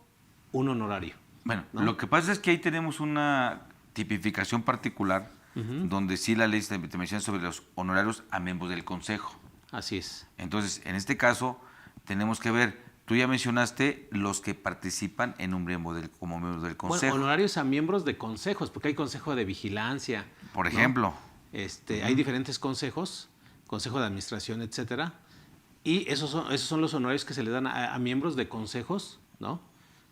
un honorario. Bueno, ¿no? lo que pasa es que ahí tenemos una tipificación particular, donde sí la ley te menciona sobre los honorarios a miembros del consejo. Así es. Entonces, en este caso, tenemos que ver, tú ya mencionaste los que participan en un como miembros del consejo. Bueno, honorarios a miembros de consejos, porque hay consejo de vigilancia. Por ¿no? ejemplo. Hay diferentes consejos, consejo de administración, etcétera. Y esos son los honorarios que se le dan a miembros de consejos, ¿no?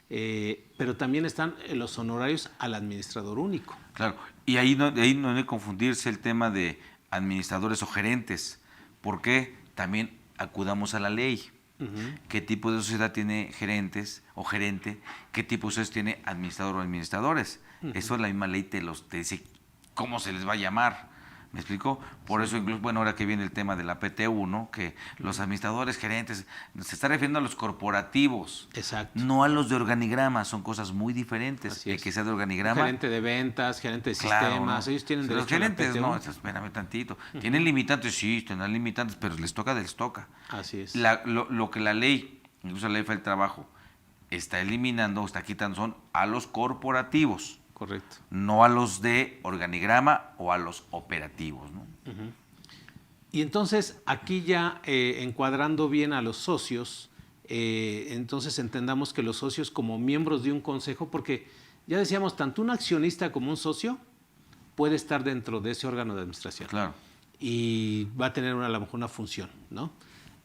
Pero también están los honorarios al administrador único. Claro, y ahí no debe confundirse el tema de administradores o gerentes, porque también acudamos a la ley. ¿Qué tipo de sociedad tiene gerentes o gerente? ¿Qué tipo de sociedad tiene administrador o administradores? Eso la misma ley te dice cómo se les va a llamar, ¿Me explico? Por eso, incluso, bueno, ahora que viene el tema de la PTU, ¿no? Que los administradores, gerentes, se está refiriendo a los corporativos. Exacto. No a los de organigrama, son cosas muy diferentes. Así El es. que sea de organigrama. Gerente de ventas, gerente de Claro, sistemas, ¿no? ellos tienen Los derecho a la gerentes, PTU. no, espérame tantito. Tienen limitantes, sí, tendrán limitantes, pero les toca. Así es. Lo que la ley, incluso la ley del trabajo, está eliminando, está quitando son a los corporativos. Correcto. No a los de organigrama o a los operativos, ¿no? Y entonces, aquí ya encuadrando bien a los socios, entonces entendamos que los socios como miembros de un consejo, porque ya decíamos, tanto un accionista como un socio puede estar dentro de ese órgano de administración. Claro. Y va a tener a lo mejor una función, ¿no?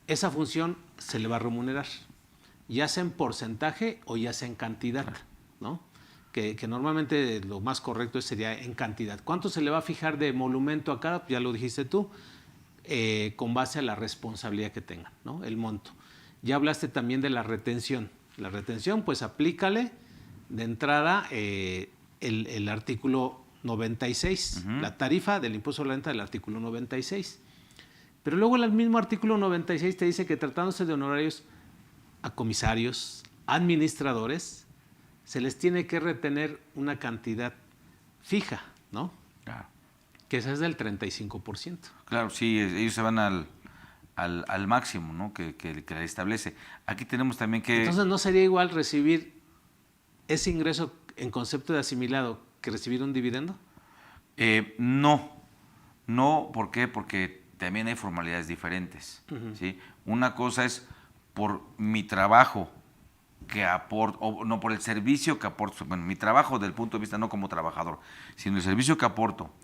Esa función se le va a remunerar, ya sea en porcentaje o ya sea en cantidad, ¿no? Que normalmente lo más correcto sería en cantidad. ¿Cuánto se le va a fijar de emolumento a cada? Ya lo dijiste tú, con base a la responsabilidad que tengan, ¿no? El monto. Ya hablaste también de la retención. La retención, pues aplícale de entrada el artículo 96, la tarifa del impuesto a la renta del artículo 96. Pero luego el mismo artículo 96 te dice que tratándose de honorarios a comisarios, administradores, se les tiene que retener una cantidad fija, ¿no? Claro. Que esa es del 35%. Claro, sí, ellos se van al máximo, ¿no? Que la establece. Aquí tenemos también que... Entonces, ¿no sería igual recibir ese ingreso en concepto de asimilado que recibir un dividendo? No, ¿por qué? Porque también hay formalidades diferentes, ¿sí? Una cosa es por mi trabajo que aporto, o no por el servicio que aporto, bueno, mi trabajo desde el punto de vista no como trabajador, sino el servicio que aporto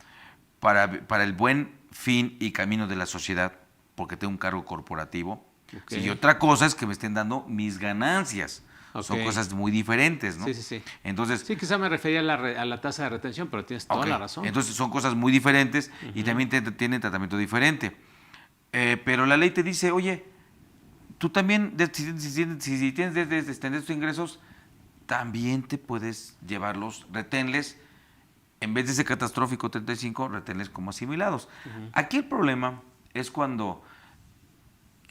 para el buen fin y camino de la sociedad, porque tengo un cargo corporativo. Okay. Sí, y otra cosa es que me estén dando mis ganancias. Okay. Son cosas muy diferentes, ¿no? Sí. Entonces, sí, quizá me refería a la tasa de retención, pero tienes toda la razón. Entonces son cosas muy diferentes y también tienen tratamiento diferente. Pero la ley te dice, oye, tú también, si tienes de estos ingresos, también te puedes llevarlos, reténles, en vez de ese catastrófico 35, reténles como asimilados. Aquí el problema es cuando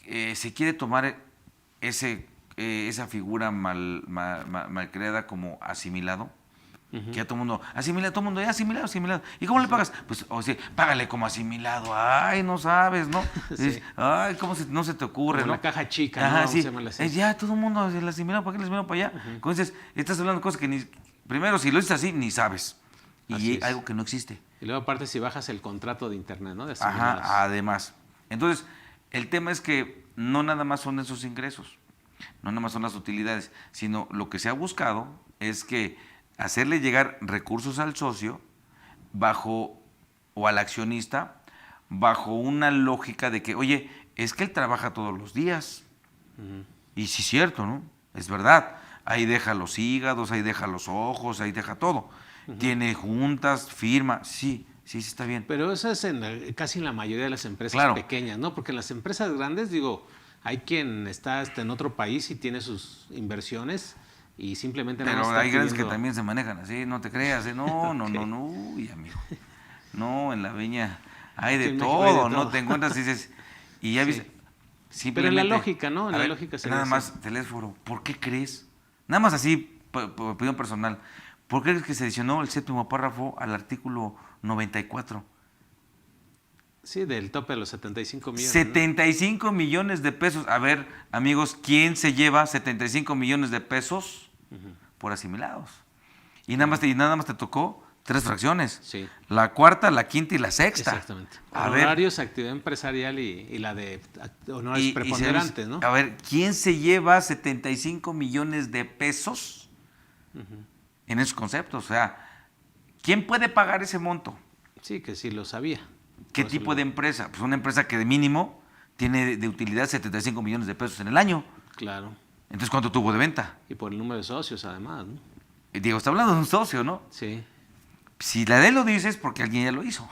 se quiere tomar esa figura mal creada como asimilado, que ya todo el mundo, asimilado, todo el mundo, asimilado. ¿Y cómo le pagas? Pues, o sea, págale como asimilado. Ay, no sabes, ¿no? Sí. Ay, ¿cómo no se te ocurre? Como ¿no? la caja chica, Ajá, ¿no? sí. Así. Ya todo el mundo, el asimilado, ¿para qué el asimilado para allá? Entonces, estás hablando de cosas que ni, primero, si lo dices así, ni sabes. Y algo que no existe. Y luego aparte si bajas el contrato de internet, ¿no? De asimilados. Ajá, además. Entonces, el tema es que no nada más son esos ingresos, no nada más son las utilidades, sino lo que se ha buscado es que hacerle llegar recursos al socio o al accionista bajo una lógica de que, oye, es que él trabaja todos los días. Y sí es cierto, ¿no? Es verdad. Ahí deja los hígados, ahí deja los ojos, ahí deja todo. Tiene juntas, firma, sí, está bien. Pero eso es casi en la mayoría de las empresas pequeñas, ¿no? Porque en las empresas grandes, digo, hay quien está en otro país y tiene sus inversiones y simplemente pero no hay grandes que también se manejan así, no te creas, no, uy, amigo. No, en la viña hay de todo, ¿no? Te encuentras y dices, y ya viste, pero en la lógica, ¿no? En la lógica se nada más, teléfono, ¿por qué crees? Nada más así, por opinión personal, ¿por qué crees que se adicionó el séptimo párrafo al artículo 94? Sí, del tope de los 75 millones. 75 ¿no? millones de pesos. A ver, amigos, ¿quién se lleva 75 millones de pesos por asimilados? Y nada más te tocó 3 fracciones. Sí. La cuarta, la quinta y la sexta. Exactamente. Honorarios, actividad empresarial y la de honorarios preponderantes, ¿no? A ver, ¿quién se lleva 75 millones de pesos en esos conceptos? O sea, ¿quién puede pagar ese monto? Sí, que sí lo sabía. ¿Qué tipo de empresa? Pues una empresa que de mínimo tiene de utilidad 75 millones de pesos en el año. Claro. Entonces, ¿cuánto tuvo de venta? Y por el número de socios, además, ¿no? Digo, está hablando de un socio, ¿no? Sí. Si la ley lo dice es porque alguien ya lo hizo.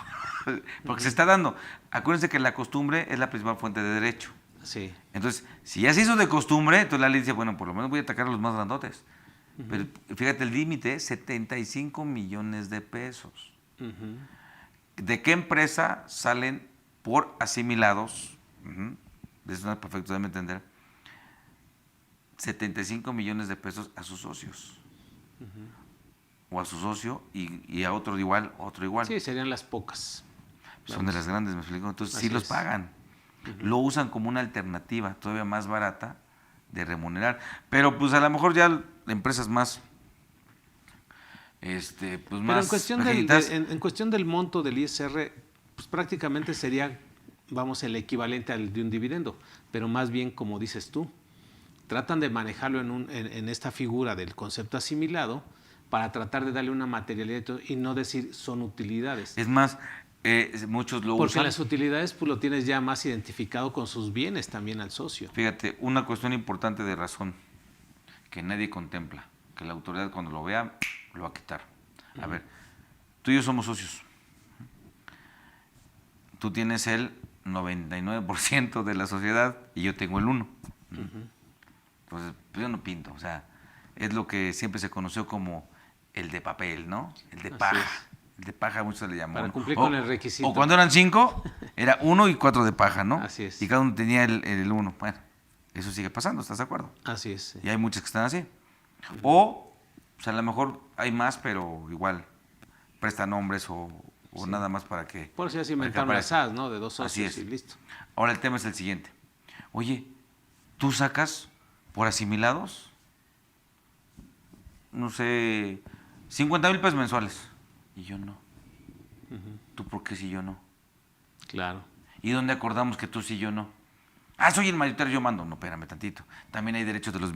Porque se está dando. Acuérdense que la costumbre es la principal fuente de derecho. Sí. Entonces, si ya se hizo de costumbre, entonces la ley dice, bueno, por lo menos voy a atacar a los más grandotes. Pero fíjate, el límite es 75 millones de pesos. ¿De qué empresa salen por asimilados? Eso es perfecto, debe entender. 75 millones de pesos a sus socios. O a su socio y a otro igual, otro igual. Sí, serían las pocas. Son de las grandes, me explico. Entonces Así sí los es. pagan. Lo usan como una alternativa todavía más barata de remunerar. Pero pues a lo mejor ya empresas más, pues Pero más en cuestión del monto del ISR, pues prácticamente sería, vamos, el equivalente al de un dividendo, pero más bien, como dices tú, tratan de manejarlo en esta figura del concepto asimilado para tratar de darle una materialidad y no decir son utilidades. Es más, muchos lo Porque usan. las utilidades pues lo tienes ya más identificado con sus bienes también al socio. Fíjate, una cuestión importante de razón que nadie contempla, que la autoridad cuando lo vea lo va a quitar. A ver, tú y yo somos socios. Tú tienes el 99% de la sociedad y yo tengo el 1%. Entonces, pues yo no pinto, o sea, es lo que siempre se conoció como el de papel, ¿no? El de paja. El de paja muchos se le llamó. Para cumplir con el requisito. O cuando eran 5, era 1 y 4 de paja, ¿no? Así es. Y cada uno tenía el 1. Bueno, eso sigue pasando, ¿estás de acuerdo? Así es. Sí. Y hay muchos que están así. O sea, a lo mejor hay más, pero igual prestan nombres o nada más para que... Por eso ya se para que inventaron las aparezca. SAS, ¿no? De 2 socios Así es. y listo. Ahora el tema es el siguiente. Oye, ¿tú sacas por asimilados? No sé, 50,000 pesos mensuales. Y yo no. ¿Tú por qué sí yo no? Claro. ¿Y dónde acordamos que tú sí yo no? Ah, soy el mayoritario, yo mando. No, espérame tantito. También hay derechos de los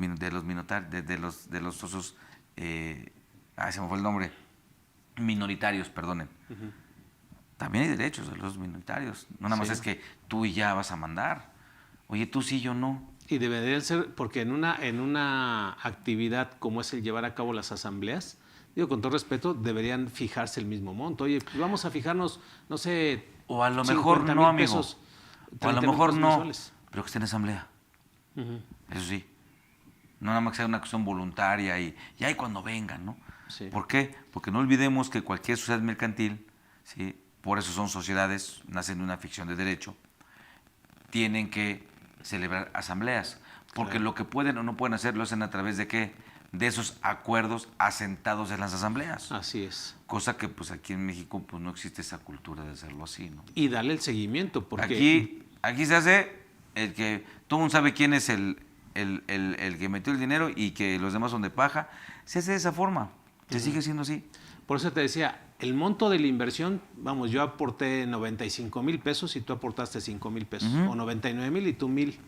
socios, se me fue el nombre, minoritarios, perdonen. También hay derechos de los minoritarios. No nada más es que tú y ya vas a mandar. Oye, tú sí, yo no. Y deberían ser, porque en una actividad como es el llevar a cabo las asambleas, digo con todo respeto, deberían fijarse el mismo monto. Oye, pues vamos a fijarnos, no sé, O a lo mejor no, amigo. Pesos, o a lo mejor no, mensuales. pero que esté en asamblea. Eso sí. No nada más que sea una cuestión voluntaria y ahí cuando vengan, ¿no? Sí. ¿Por qué? Porque no olvidemos que cualquier sociedad mercantil, ¿sí? Por eso son sociedades, nacen de una ficción de derecho, tienen que celebrar asambleas. Porque lo que pueden o no pueden hacer lo hacen a través de ¿qué? De esos acuerdos asentados en las asambleas. Así es. Cosa que pues aquí en México pues no existe esa cultura de hacerlo así, ¿no? Y darle el seguimiento, porque... Aquí se hace el que todo el mundo sabe quién es el que metió el dinero y que los demás son de paja. Se hace de esa forma. Se sigue siendo así. Por eso te decía, el monto de la inversión, vamos, yo aporté 95,000 pesos y tú aportaste 5,000 pesos, o 99,000 y tú 1,000.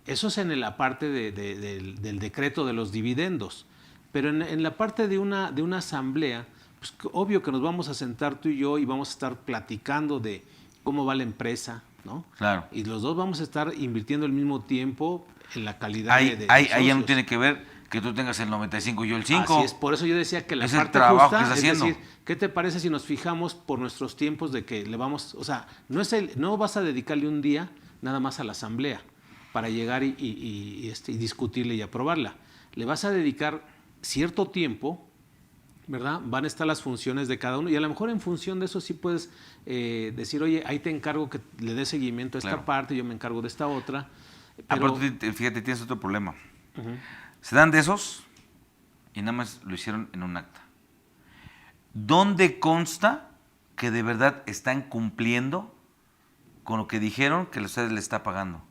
Eso es en la parte del decreto de los dividendos. Pero en la parte de una asamblea, pues obvio que nos vamos a sentar tú y yo y vamos a estar platicando de cómo va la empresa, ¿no? Claro. Y los dos vamos a estar invirtiendo el mismo tiempo en la calidad de Ahí ya no socios. tiene que ver que tú tengas el 95 y yo el 5. Así es, por eso yo decía que la Es el parte trabajo justa, que está es haciendo. decir, ¿qué te parece si nos fijamos por nuestros tiempos de que le vamos, o sea, no vas a dedicarle un día nada más a la asamblea para llegar y discutirle y aprobarla. Le vas a dedicar cierto tiempo, ¿verdad? Van a estar las funciones de cada uno y a lo mejor en función de eso sí puedes decir, oye, ahí te encargo que le dé seguimiento a esta parte, yo me encargo de esta otra. Pero... Aparte, fíjate, tienes otro problema. Se dan de esos y nada más lo hicieron en un acta. ¿Dónde consta que de verdad están cumpliendo con lo que dijeron que ustedes le está pagando?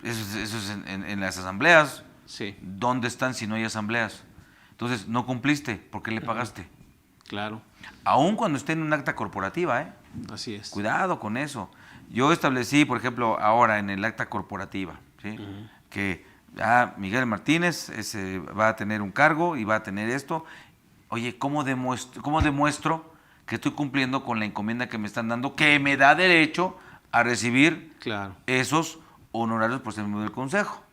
Eso es en las asambleas. Sí. ¿Dónde están si no hay asambleas? Entonces, no cumpliste, ¿por qué le pagaste? Claro. Aún cuando esté en un acta corporativa, ¿eh? Así es. Cuidado con eso. Yo establecí, por ejemplo, ahora en el acta corporativa, ¿sí? Que Miguel Martínez va a tener un cargo y va a tener esto. Oye, ¿cómo demuestro que estoy cumpliendo con la encomienda que me están dando, que me da derecho a recibir esos honorarios por ser miembro del consejo?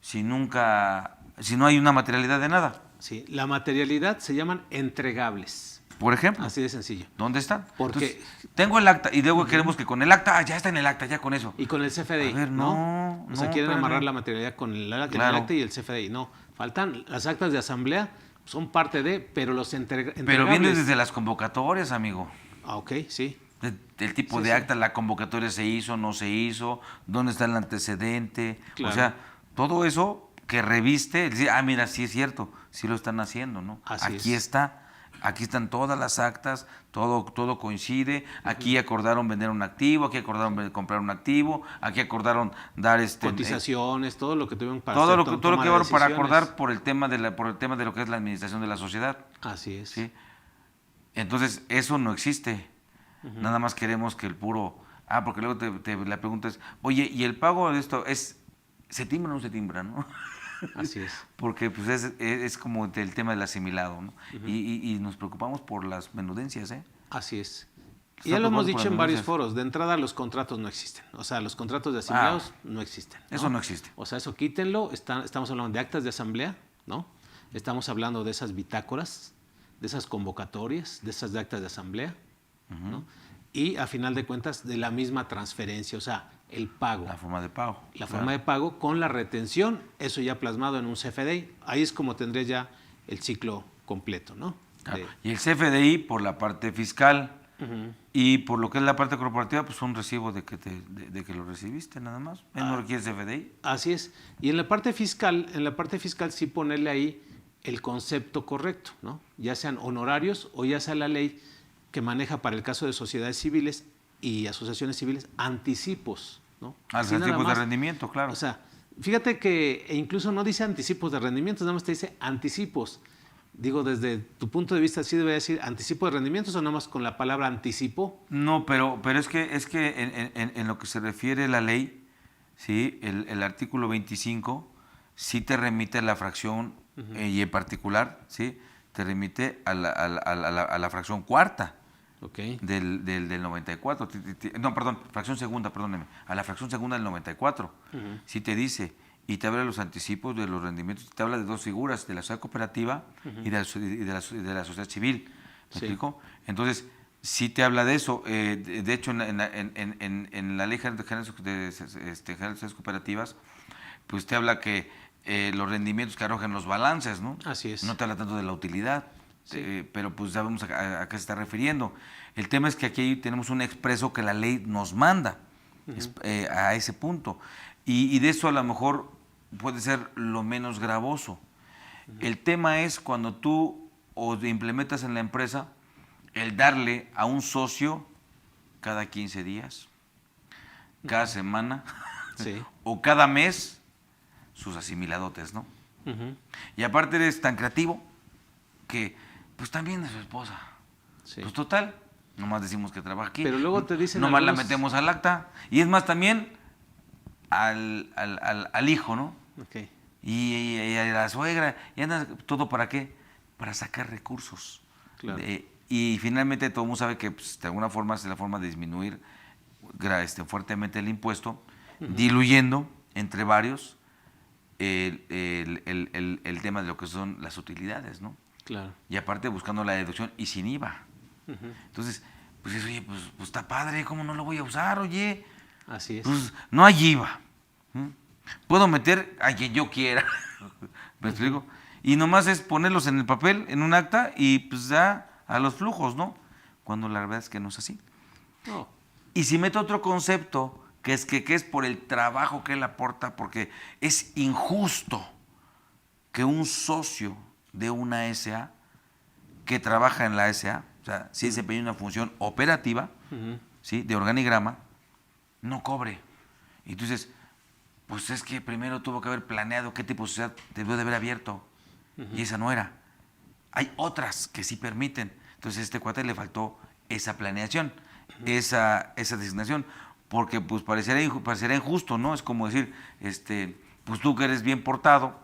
Si no hay una materialidad de nada. Sí, la materialidad se llaman entregables. Por ejemplo. Así de sencillo. ¿Dónde están? Porque entonces, tengo el acta y luego queremos que con el acta, ya está en el acta, ya con eso. Y con el CFDI. A ver, no. O sea, quieren amarrar la materialidad con el acta y el CFDI. No, faltan las actas de asamblea, son parte de, pero los entregables. Pero viene desde las convocatorias, amigo. Ah, ok, sí. El tipo Sí, de sí. acta, la convocatoria se hizo, no se hizo, dónde está el antecedente, Claro. o sea, todo eso que reviste, decir, mira, sí es cierto, sí lo están haciendo, ¿no? Así Aquí es. está, aquí están todas las actas, todo coincide, aquí acordaron vender un activo, aquí acordaron comprar un activo, aquí acordaron dar Cotizaciones, todo lo que tuvieron para hacer todo lo toma que de ahora para decisiones. acordar por el tema por el tema de lo que es la administración de la sociedad, Así es. ¿sí? Entonces, eso no existe. Nada más queremos que el puro... porque luego la pregunta es, oye, ¿y el pago de esto se timbra o no se timbra, no? Así es. Porque pues es como el tema del asimilado, ¿no? Y nos preocupamos por las menudencias, ¿eh? Así es. Está Y ya lo hemos preocupado por dicho las en varios menudencias. foros. De entrada, los contratos no existen. O sea, los contratos de asimilados no existen. Eso no existe. O sea, eso quítenlo. Estamos hablando de actas de asamblea, ¿no? Estamos hablando de esas bitácoras, de esas convocatorias, de esas de actas de asamblea, ¿no? Y a final de cuentas, de la misma transferencia, o sea, el pago. La forma de pago. La forma de pago con la retención, eso ya plasmado en un CFDI. Ahí es como tendría ya el ciclo completo, ¿no? Claro. Y el CFDI por la parte fiscal y por lo que es la parte corporativa, pues un recibo de que lo recibiste nada más. Él no requiere CFDI. Así es. Y en la parte fiscal sí ponerle ahí el concepto correcto, ¿no? Ya sean honorarios o ya sea la ley que maneja para el caso de sociedades civiles y asociaciones civiles anticipos, ¿no? Así nada Anticipos de más. rendimiento, claro. O sea, fíjate que incluso no dice anticipos de rendimientos, nada más te dice anticipos. Digo, desde tu punto de vista, ¿sí debe decir anticipo de rendimientos o nada más con la palabra anticipo? No, pero es que en lo que se refiere a la ley, ¿sí? El artículo 25 sí te remite a la fracción, y en particular, ¿sí? Te remite a la fracción cuarta. Okay. Del 94. No, perdón, fracción segunda, perdóneme. A la fracción segunda del 94. Sí te dice, y te habla de los anticipos de los rendimientos, te habla de dos figuras, de la sociedad cooperativa y de la sociedad civil. ¿Me explico? Entonces, sí te habla de eso. De hecho, en la Ley General de Sociedades Cooperativas, pues te habla que los rendimientos que arrojan los balances, ¿no? Así es. No te habla tanto de la utilidad. Sí. Pero pues sabemos a qué se está refiriendo. El tema es que aquí tenemos un expreso que la ley nos manda a ese punto. Y de eso a lo mejor puede ser lo menos gravoso. El tema es cuando tú implementas en la empresa el darle a un socio cada 15 días, cada semana o cada mes sus asimiladotes, ¿no? Y aparte eres tan creativo que pues también de su esposa. Sí. Pues total, nomás decimos que trabaja aquí. Pero luego te dicen nomás algunos... la metemos al acta. Y es más también al hijo, ¿no? Okay. Y a la suegra. ¿Y anda todo para qué? Para sacar recursos. Claro. Y finalmente todo el mundo sabe que pues, de alguna forma es la forma de disminuir fuertemente el impuesto, diluyendo entre varios el tema de lo que son las utilidades, ¿no? Claro. Y aparte buscando la deducción y sin IVA. Entonces, pues oye, pues está padre, ¿cómo no lo voy a usar, oye? Así es. Pues no hay IVA. Puedo meter a quien yo quiera. ¿Me explico? Y nomás es ponerlos en el papel, en un acta, y pues ya a los flujos, ¿no? Cuando la verdad es que no es así. No. Y si meto otro concepto, que es por el trabajo que él aporta, porque es injusto que un socio de una SA que trabaja en la SA, o sea, si desempeña una función operativa, ¿sí? De organigrama, no cobre. Y entonces, pues es que primero tuvo que haber planeado qué tipo de sociedad debió de haber abierto, y esa no era. Hay otras que sí permiten. Entonces a este cuate le faltó esa planeación, esa designación, porque pues parecería injusto, ¿no? Es como decir, pues tú que eres bien portado,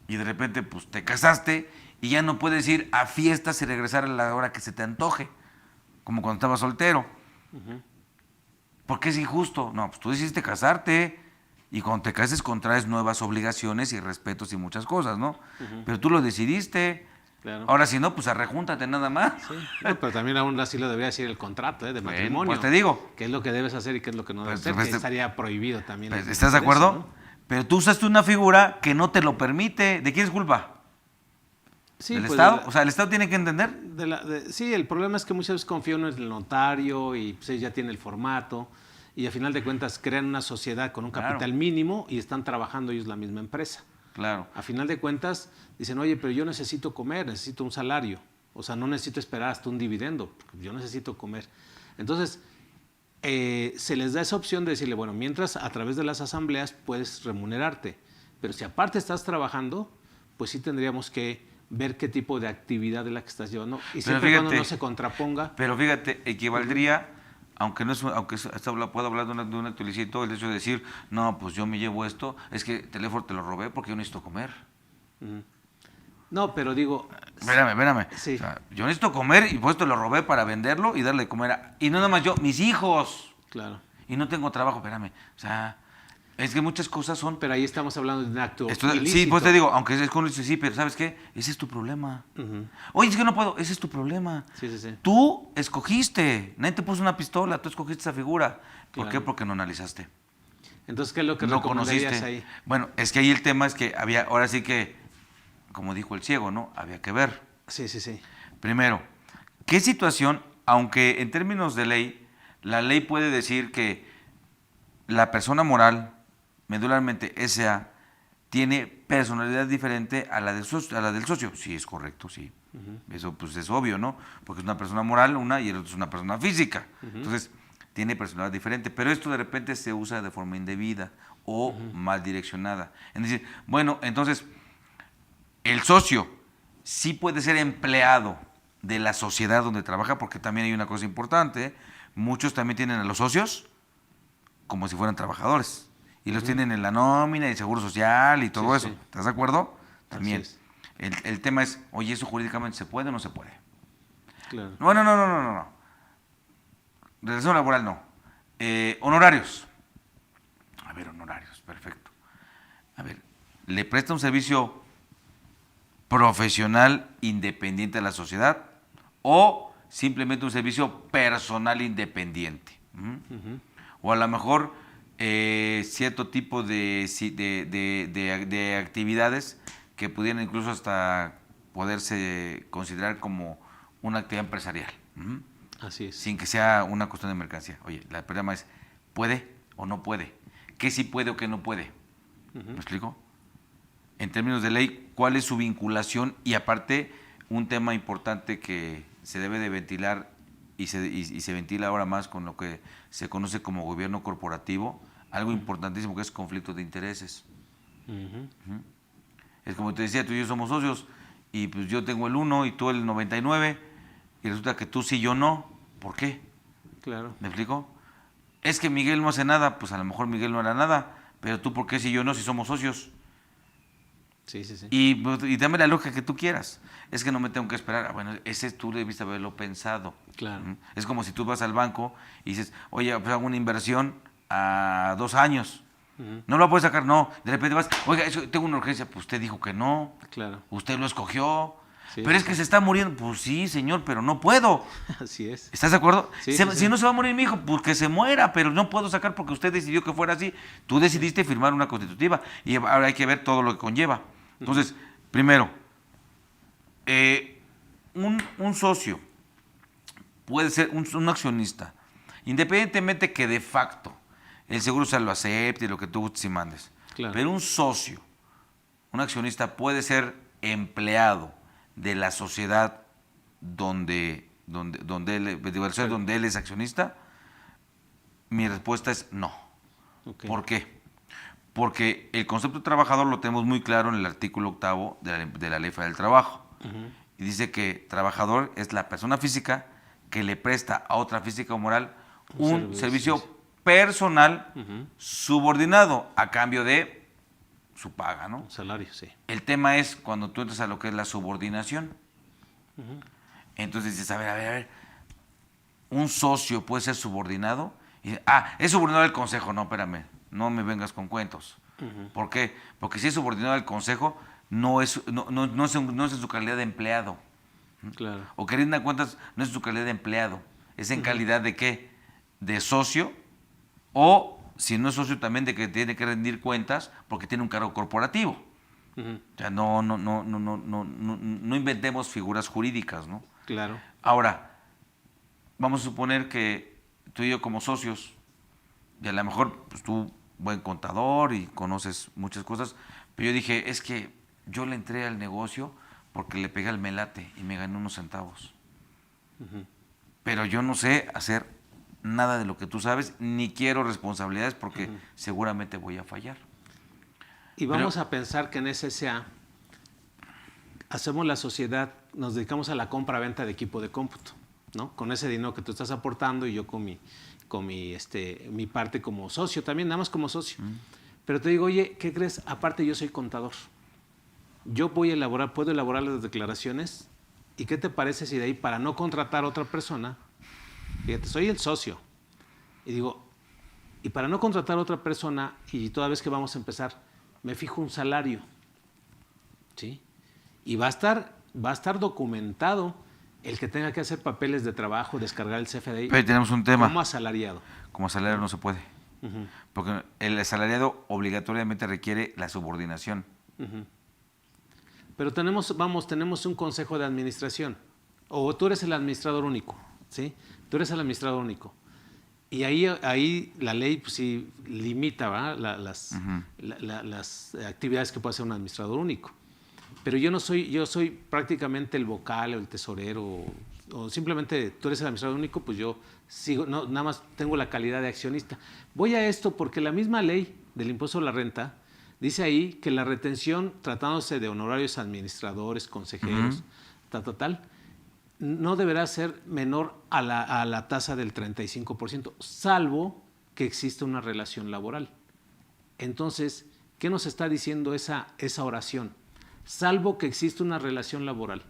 y de repente pues te casaste y ya no puedes ir a fiestas y regresar a la hora que se te antoje, como cuando estabas soltero. ¿Por qué es injusto? No, pues tú decidiste casarte y cuando te cases contraes nuevas obligaciones y respetos y muchas cosas, ¿no? Pero tú lo decidiste. Claro. Ahora si no, pues arrejúntate nada más. Sí. No, pero también aún así lo debería decir el contrato de matrimonio. Pues te digo. ¿Qué es lo que debes hacer y qué es lo que no debes hacer? Que estaría prohibido también. ¿Estás de acuerdo? Eso, ¿no? Pero tú usaste una figura que no te lo permite. ¿De quién es culpa? Sí, del pues, Estado. O sea, el Estado tiene que entender. Sí, el problema es que muchas veces confía uno en el notario y pues ya tiene el formato y a final de cuentas crean una sociedad con un Claro. capital mínimo y están trabajando ellos la misma empresa. Claro. A final de cuentas dicen, oye, pero yo necesito comer, necesito un salario. O sea, no necesito esperar hasta un dividendo, yo necesito comer. Entonces, se les da esa opción de decirle, bueno, mientras a través de las asambleas puedes remunerarte, pero si aparte estás trabajando, pues sí tendríamos que ver qué tipo de actividad es la que estás llevando y siempre y cuando no se contraponga. Pero fíjate, equivaldría, aunque puedo hablar de un acto ilícito, el hecho de decir, no, pues yo me llevo esto, es que el teléfono te lo robé porque yo necesito comer. No, pero digo... Espérame. Sí. O sea, yo necesito comer y pues te lo robé para venderlo y darle de comer y no nada más yo, mis hijos. Claro. Y no tengo trabajo, espérame. O sea, es que muchas cosas son... Pero ahí estamos hablando de un acto ilícito. Sí, pues te digo, aunque es con sí, pero ¿sabes qué? Ese es tu problema. Oye, es que no puedo, ese es tu problema. Sí. Tú escogiste, nadie te puso una pistola, tú escogiste esa figura. ¿Por Claro. qué? Porque no analizaste. Entonces, ¿qué es lo que No recomendarías conociste. ahí? Bueno, es que ahí el tema es que había, ahora sí que, como dijo el ciego, ¿no? Había que ver. Sí. Primero, ¿qué situación, aunque en términos de ley, la ley puede decir que la persona moral, medularmente S.A., tiene personalidad diferente a la del socio? Sí, es correcto, sí. Eso pues es obvio, ¿no? Porque es una persona moral y el otro es una persona física. Entonces, tiene personalidad diferente, pero esto de repente se usa de forma indebida o mal direccionada. Es decir, bueno, entonces, el socio sí puede ser empleado de la sociedad donde trabaja, porque también hay una cosa importante, muchos también tienen a los socios como si fueran trabajadores, y los tienen en la nómina y el seguro social y todo eso. Sí. ¿Estás de acuerdo? También. Así El tema es, oye, ¿eso jurídicamente se puede o no se puede? Claro. No. Relación laboral no. Honorarios. A ver, honorarios, perfecto. A ver, ¿le presta un servicio profesional independiente a la sociedad o simplemente un servicio personal independiente? O a lo mejor cierto tipo de actividades que pudieran incluso hasta poderse considerar como una actividad empresarial. Así es. Sin que sea una cuestión de mercancía. Oye, el problema es, ¿puede o no puede? ¿Qué sí puede o qué no puede? ¿Me explico? En términos de ley, ¿cuál es su vinculación? Y aparte, un tema importante que se debe de ventilar y se ventila ahora más con lo que se conoce como gobierno corporativo, algo importantísimo que es conflicto de intereses. Es como te decía, tú y yo somos socios y pues yo tengo el 1 y tú el 99 y resulta que tú sí, yo no. ¿Por qué? Claro. ¿Me explico? Es que Miguel no hace nada, pues a lo mejor Miguel no hará nada, pero tú ¿por qué si yo no, si somos socios? Sí. Y dame la lógica que tú quieras. Es que no me tengo que esperar. Bueno, ese tú debiste haberlo pensado. Claro. Es como si tú vas al banco y dices, oye, pues hago una inversión a 2 años. ¿No lo puedes sacar? No. De repente vas, oiga, tengo una urgencia. Pues usted dijo que no. Claro. Usted lo escogió. Sí, pero es que se está muriendo. Pues sí, señor, pero no puedo. Así es. ¿Estás de acuerdo? Sí, Si no se va a morir mi hijo, pues que se muera, pero no puedo sacar porque usted decidió que fuera así. Tú decidiste firmar una constitutiva y ahora hay que ver todo lo que conlleva. Entonces, primero, un socio puede ser un accionista, independientemente que de facto el seguro social lo acepte y lo que tú gustes y mandes. Claro. Pero un socio, un accionista puede ser empleado de la sociedad donde él es accionista. Mi respuesta es no. Okay. ¿Por qué? Porque el concepto de trabajador lo tenemos muy claro en el artículo 8º de la Ley Federal del Trabajo. Y dice que trabajador es la persona física que le presta a otra física o moral un servicio personal subordinado a cambio de su paga, ¿no? Un salario, sí. El tema es cuando tú entras a lo que es la subordinación. Entonces dices, a ver, ¿un socio puede ser subordinado? Y, es subordinado al consejo. No, espérame, no me vengas con cuentos. ¿Por qué? Porque si es subordinado al consejo, no es en su calidad de empleado. Claro. O que rinda cuentas, no es en su calidad de empleado. Es en calidad de ¿qué? De socio, o si no es socio también de que tiene que rendir cuentas porque tiene un cargo corporativo. Ujú. O sea, no inventemos figuras jurídicas, ¿no? Claro. Ahora, vamos a suponer que tú y yo como socios, y a lo mejor pues, tú, buen contador y conoces muchas cosas, pero yo dije, es que yo le entré al negocio porque le pegué al melate y me gané unos centavos. Pero yo no sé hacer nada de lo que tú sabes, ni quiero responsabilidades porque seguramente voy a fallar. Y vamos a pensar que en SSA hacemos la sociedad, nos dedicamos a la compra-venta de equipo de cómputo, ¿no? Con ese dinero que tú estás aportando y yo con mi parte como socio también, nada más como socio. Pero te digo, oye, ¿qué crees? Aparte yo soy contador. Yo puedo elaborar las declaraciones. ¿Y qué te parece si de ahí, para no contratar a otra persona, fíjate, soy el socio, y digo, y para no contratar a otra persona, y toda vez que vamos a empezar, me fijo un salario, ¿sí? Y va a estar documentado el que tenga que hacer papeles de trabajo, descargar el CFDI. Pero tenemos un tema. Como asalariado. Como asalariado no se puede. Porque el asalariado obligatoriamente requiere la subordinación. Pero tenemos un consejo de administración. O tú eres el administrador único, ¿sí? Tú eres el administrador único. Y ahí la ley pues, sí limita, ¿verdad? Las actividades que puede hacer un administrador único. Pero yo soy prácticamente el vocal o el tesorero, o simplemente tú eres el administrador único, pues yo sigo, no, nada más tengo la calidad de accionista. Voy a esto porque la misma ley del impuesto a la renta dice ahí que la retención, tratándose de honorarios administradores, consejeros, tal, no deberá ser menor a la tasa del 35%, salvo que exista una relación laboral. Entonces, ¿qué nos está diciendo esa oración? Salvo que exista una relación laboral.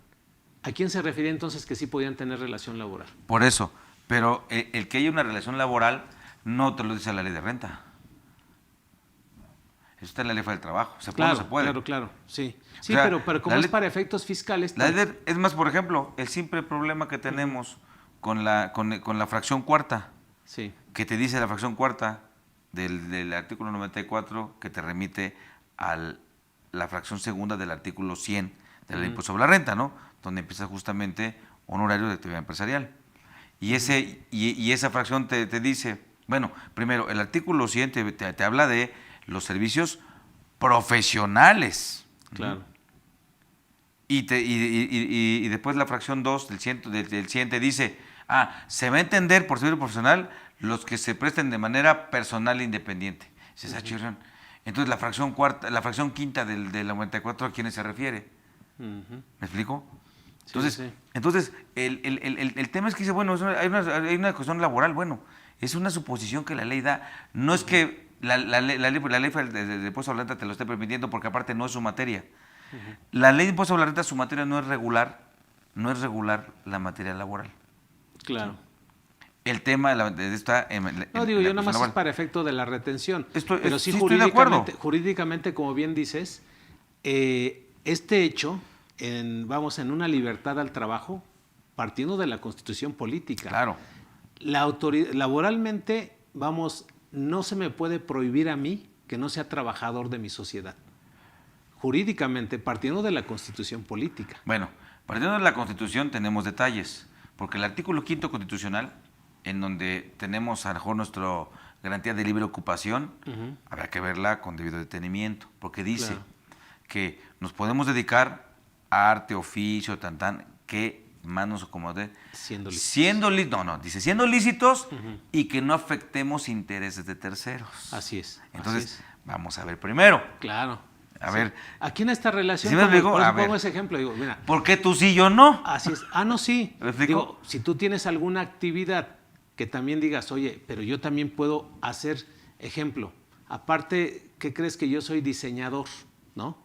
¿A quién se refería entonces que sí podían tener relación laboral? Por eso, pero el que haya una relación laboral no te lo dice la ley de renta. Eso está en la ley del trabajo. ¿Se puede o no se puede? Claro, sí. Sí, O sea, pero como es para efectos fiscales... Es más, por ejemplo, el simple problema que tenemos con la fracción cuarta, sí. que te dice la fracción cuarta del artículo 94 que te remite a la fracción segunda del artículo 100 de la ley impuesto sobre la renta, ¿no? Donde empieza justamente honorario de actividad empresarial. Y esa fracción te dice, bueno, primero, el artículo 100 te habla de los servicios profesionales. Claro. Y después la fracción 2 del 100 te dice, se va a entender por servicio profesional los que se presten de manera personal e independiente. Entonces la fracción quinta del 94, ¿a quiénes se refiere? ¿Me explico? Entonces el tema es que dice, bueno, hay una cuestión laboral, bueno, es una suposición que la ley da, no es que la ley de impuesto a la renta te lo esté permitiendo, porque aparte no es su materia. La ley de impuesto a la renta, su materia no es regular la materia laboral. Claro. El tema de esta... No, digo, yo nada más es para efecto de la retención. Pero sí estoy de acuerdo. Jurídicamente, como bien dices, este hecho, en una libertad al trabajo, partiendo de la Constitución política. Claro. Laboralmente, no se me puede prohibir a mí que no sea trabajador de mi sociedad. Jurídicamente, partiendo de la Constitución política. Bueno, partiendo de la Constitución tenemos detalles, porque el artículo 5º constitucional, en donde tenemos a lo mejor nuestra garantía de libre ocupación, habrá que verla con debido detenimiento, porque dice que nos podemos dedicar a arte, oficio, que más nos acomode. Siendo lícitos y que no afectemos intereses de terceros. Así es. Entonces, vamos a ver primero. Claro. A ver. Aquí en esta relación, pongo ese ejemplo, digo, mira. ¿Por qué tú sí y yo no? Así es. No, sí. ¿Me explico? Digo, si tú tienes alguna actividad que también digas, oye, pero yo también puedo hacer, ejemplo, aparte, ¿qué crees? Que yo soy diseñador, ¿no?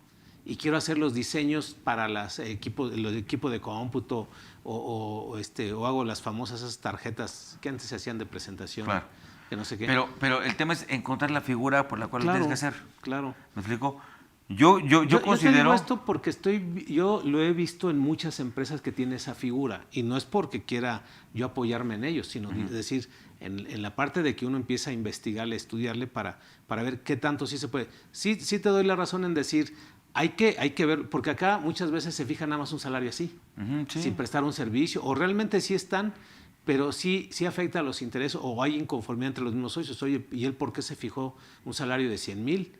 Y quiero hacer los diseños para los equipos de cómputo o hago las famosas esas tarjetas que antes se hacían de presentación. Claro. Que no sé qué. Pero el tema es encontrar la figura por la cual lo tienes que hacer. Claro. ¿Me explico? Yo considero... Yo te digo esto porque yo lo he visto en muchas empresas que tienen esa figura, y no es porque quiera yo apoyarme en ellos, sino decir, en la parte de que uno empieza a investigarle, estudiarle para ver qué tanto sí se puede. Sí te doy la razón en decir, hay que ver, porque acá muchas veces se fija nada más un salario así, Sí. sin prestar un servicio, o realmente sí están, pero sí afecta a los intereses, o hay inconformidad entre los mismos socios. Oye, ¿y él por qué se fijó un salario de 100,000?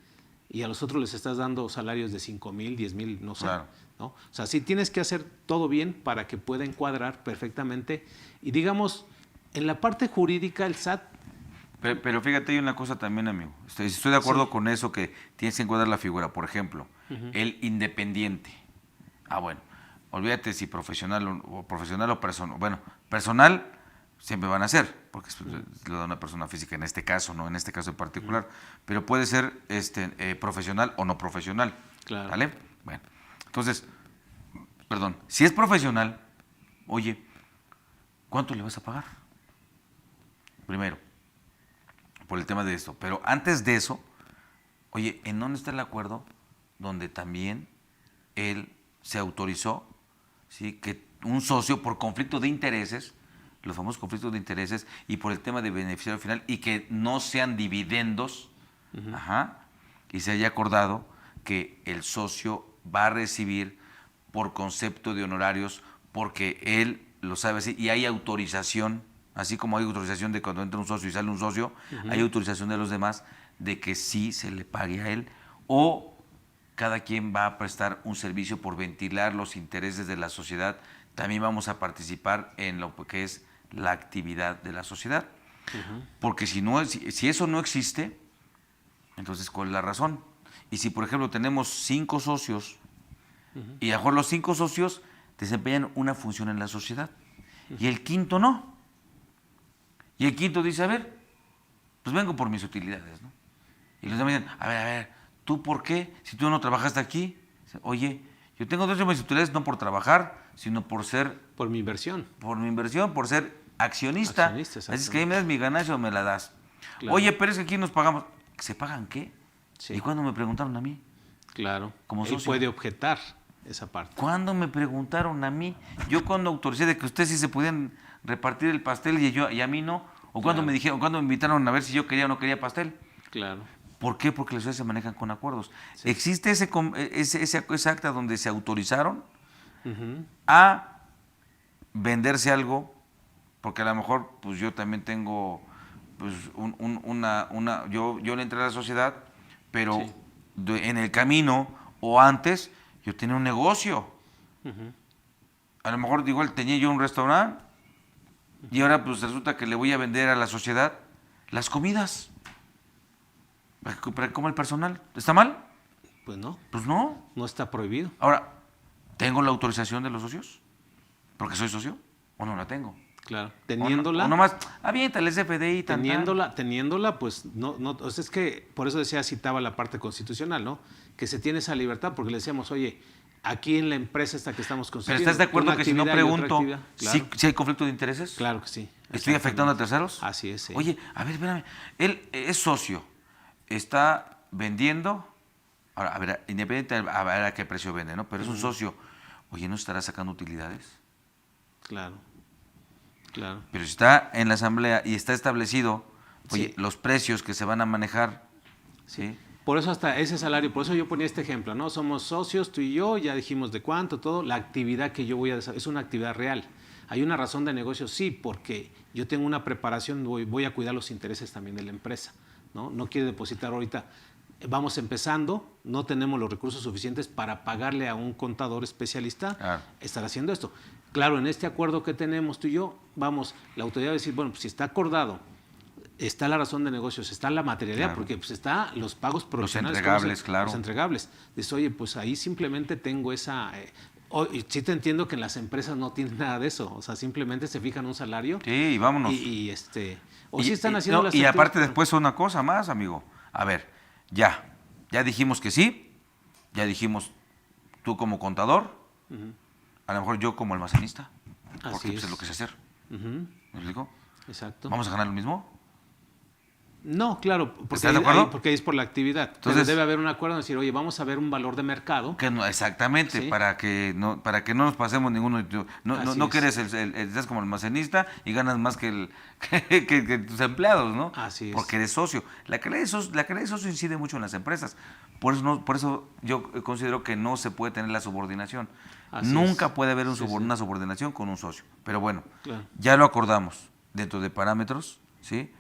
Y a los otros les estás dando salarios de 5,000, 10,000, no sé. Claro. ¿No? O sea, sí tienes que hacer todo bien para que pueda encuadrar perfectamente. Y digamos, en la parte jurídica, el SAT. Pero fíjate, hay una cosa también, amigo. Estoy de acuerdo Sí. con eso, que tienes que encuadrar la figura. Por ejemplo, el independiente. Bueno, olvídate si profesional o personal. Bueno, personal siempre van a ser, porque lo da una persona física en este caso, no en este caso en particular. Pero puede ser profesional o no profesional. Claro. ¿Vale? Bueno, entonces, perdón, si es profesional, oye, ¿cuánto le vas a pagar? Primero, por el tema de esto. Pero antes de eso, oye, ¿en dónde está el acuerdo donde también él se autorizó, ¿sí?, que un socio por conflicto de intereses, los famosos conflictos de intereses, y por el tema de beneficiario final, y que no sean dividendos, y se haya acordado que el socio va a recibir por concepto de honorarios, porque él lo sabe así, y hay autorización, así como hay autorización de cuando entra un socio y sale un socio, hay autorización de los demás de que sí se le pague a él, o cada quien va a prestar un servicio por ventilar los intereses de la sociedad. También vamos a participar en lo que es la actividad de la sociedad. Porque si eso no existe, entonces ¿cuál es la razón? Y si, por ejemplo, tenemos 5 socios, y a lo mejor los 5 socios desempeñan una función en la sociedad, y el quinto no. Y el quinto dice, a ver, pues vengo por mis utilidades, ¿no? Y los demás dicen, a ver, ¿tú por qué? Si tú no trabajaste aquí. Oye, yo tengo derecho a mis utilidades no por trabajar, sino por ser... Por mi inversión. Por mi inversión, por ser accionista. Así es que ahí me das mi ganancia o me la das. Claro. Oye, pero es que aquí nos pagamos. ¿Se pagan qué? Sí. ¿Y cuándo me preguntaron a mí? Claro. Como socio. Él puede objetar esa parte. ¿Cuándo me preguntaron a mí? Yo cuando autoricé de que ustedes sí se podían repartir el pastel y a mí no. O cuando me dijeron, cuando me invitaron a ver si yo quería o no quería pastel. Claro. ¿Por qué? Porque las sociedades se manejan con acuerdos. Sí. ¿Existe ese acta donde se autorizaron a venderse algo? Porque a lo mejor, pues yo también tengo, pues yo le entré a la sociedad, pero en el camino o antes yo tenía un negocio. A lo mejor igual tenía yo un restaurante y ahora pues resulta que le voy a vender a la sociedad las comidas para que coma el personal. ¿Está mal? Pues no. Pues no. No está prohibido. Ahora, ¿tengo la autorización de los socios? ¿Porque soy socio? ¿O no la tengo? Claro. Teniéndola. O nomás, aviéntale ese FDI. Teniéndola, pues no. O sea, es que por eso citaba la parte constitucional, ¿no? Que se tiene esa libertad, porque le decíamos, oye, aquí en la empresa esta que estamos construyendo. ¿Pero estás de acuerdo que si no pregunto, claro. ¿sí hay conflicto de intereses? Claro que sí. ¿Estoy afectando a terceros? Así es. Sí. Oye, a ver, espérame. Él es socio, está vendiendo. Ahora, a ver, independiente a ver a qué precio vende, ¿no? Pero es un socio. Oye, ¿no estará sacando utilidades? Claro. Pero si está en la asamblea y está establecido, oye, los precios que se van a manejar, ¿sí? Por eso hasta ese salario, por eso yo ponía este ejemplo, ¿no? Somos socios, tú y yo, ya dijimos de cuánto, todo, la actividad que yo voy a desarrollar es una actividad real. ¿Hay una razón de negocio? Sí, porque yo tengo una preparación, voy a cuidar los intereses también de la empresa, ¿no? No quiere depositar ahorita. Vamos empezando, no tenemos los recursos suficientes para pagarle a un contador especialista estar haciendo esto. Claro, en este acuerdo que tenemos tú y yo, la autoridad va a decir, bueno, pues si está acordado, está la razón de negocios, está la materialidad, porque pues está los pagos profesionales. Los entregables, claro. Los entregables. Dices, oye, pues ahí simplemente tengo esa... sí te entiendo que en las empresas no tienen nada de eso, o sea, simplemente se fijan un salario. Sí, y vámonos. O sí están haciendo las... Y aparte después una cosa más, amigo. A ver, ya dijimos que sí, ya dijimos tú como contador, a lo mejor yo como almacenista, porque pues, es lo que sé hacer. ¿Me explico? Exacto. ¿Vamos a ganar lo mismo? No, claro, ¿Estás de acuerdo? porque ahí es por la actividad. Entonces Entonces, debe haber un acuerdo de decir, oye, vamos a ver un valor de mercado. que no, exactamente, Sí. para que no nos pasemos ninguno. Así No que es. eres estás como almacenista y ganas más que que tus empleados, ¿no? Así es. Porque eres socio. La calidad de socio incide mucho en las empresas. Por eso yo considero que no se puede tener la subordinación. Así Nunca es. puede haber Sí, sí. una subordinación con un socio. Pero bueno, Claro. ya lo acordamos dentro de parámetros, ¿sí?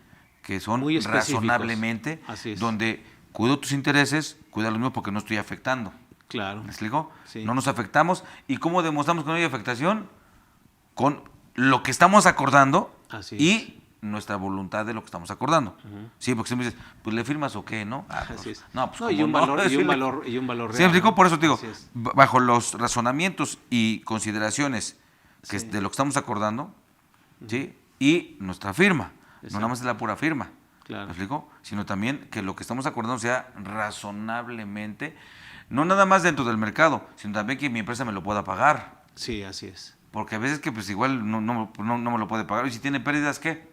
Que son Muy específicos. razonablemente, Así es. donde cuido tus intereses, cuida los míos porque no estoy afectando. Claro. ¿Me explico? Sí. No nos afectamos. ¿Y cómo demostramos que no hay afectación? Con lo que estamos acordando Así y nuestra voluntad de lo que estamos acordando. Sí, porque siempre dices, pues le firmas o qué, ¿no? Ah, pues, Así es. no, pues No, y ¿cómo un no? valor, y Sí, un valor real. ¿Sí me explico? Por eso te digo, Así es. bajo los razonamientos y consideraciones que Sí. de lo que estamos acordando, ¿sí? Y nuestra firma. No Exacto. nada más es la pura firma. Claro. ¿Me explico? Sino también que lo que estamos acordando sea razonablemente, no nada más dentro del mercado, sino también que mi empresa me lo pueda pagar. Sí, así es. Porque a veces que pues igual no me lo puede pagar. Y si tiene pérdidas, ¿qué?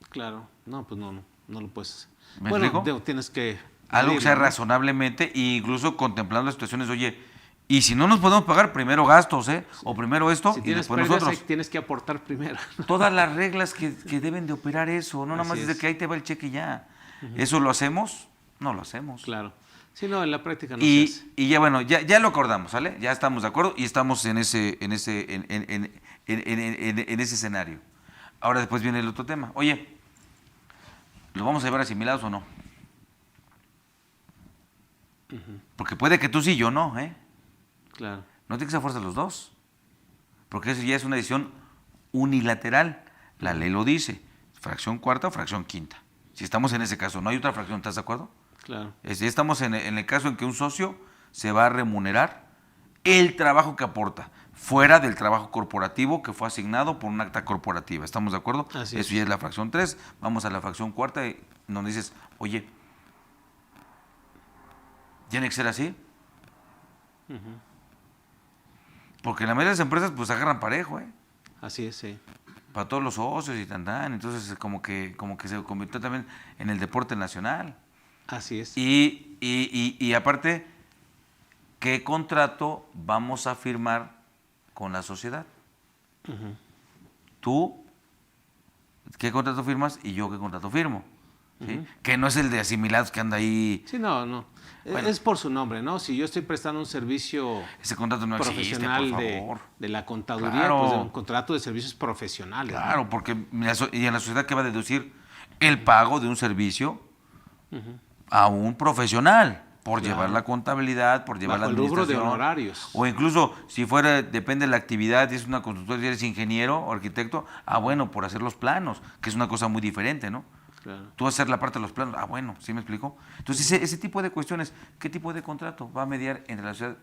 Claro. No, pues no lo puedes. ¿Me Bueno, explico? tienes que Algo que medirlo, sea ¿no? razonablemente e incluso contemplando las situaciones, oye, y si no nos podemos pagar, primero gastos, ¿eh? O primero esto Si y tienes después pérdidas, nosotros. tienes que aportar primero. Todas las reglas que deben de operar eso, no nada Así más es de es. que ahí te va el cheque y ya. ¿Eso lo hacemos? No lo hacemos. Claro. Sí, no, en la práctica no se hace. Y ya bueno, ya lo acordamos, ¿sale? Ya estamos de acuerdo y estamos en ese escenario. Ahora después viene el otro tema. Oye, ¿los vamos a llevar asimilados o no? Porque puede que tú sí, yo no, ¿eh? Claro. No tiene que ser fuerza los dos. Porque eso ya es una decisión unilateral. La ley lo dice. Fracción cuarta o fracción quinta. Si estamos en ese caso, no hay otra fracción, ¿estás de acuerdo? Claro. Ya estamos en el caso en que un socio se va a remunerar el trabajo que aporta, fuera del trabajo corporativo que fue asignado por un acta corporativa. ¿Estamos de acuerdo? Así Eso es. ya es la fracción 3. Vamos a la fracción cuarta, donde dices, oye, ¿tiene que ser así? Porque la mayoría de las empresas pues agarran parejo, ¿eh? Así es, sí. Para todos los socios y tan. Entonces como que se convirtió también en el deporte nacional. Así es. Y aparte, ¿qué contrato vamos a firmar con la sociedad? Tú, ¿qué contrato firmas? Y yo, ¿qué contrato firmo? ¿Sí? Que no es el de asimilados que anda ahí. Sí, no. Bueno. Es por su nombre, ¿no? Si yo estoy prestando un servicio Ese contrato no existe, profesional por favor. de la contaduría, Claro. pues de un contrato de servicios profesionales. ¿no? Claro, porque y en la sociedad que va a deducir el pago de un servicio a un profesional por Claro. llevar la contabilidad, por llevar Bajo la el rubro de administración. honorarios. O incluso si fuera, depende de la actividad, si es una constructora, si eres ingeniero o arquitecto, bueno, por hacer los planos, que es una cosa muy diferente, ¿no? Claro. Tú hacer la parte de los planos, bueno, ¿sí me explico? Entonces ese tipo de cuestiones, ¿qué tipo de contrato va a mediar entre la sociedad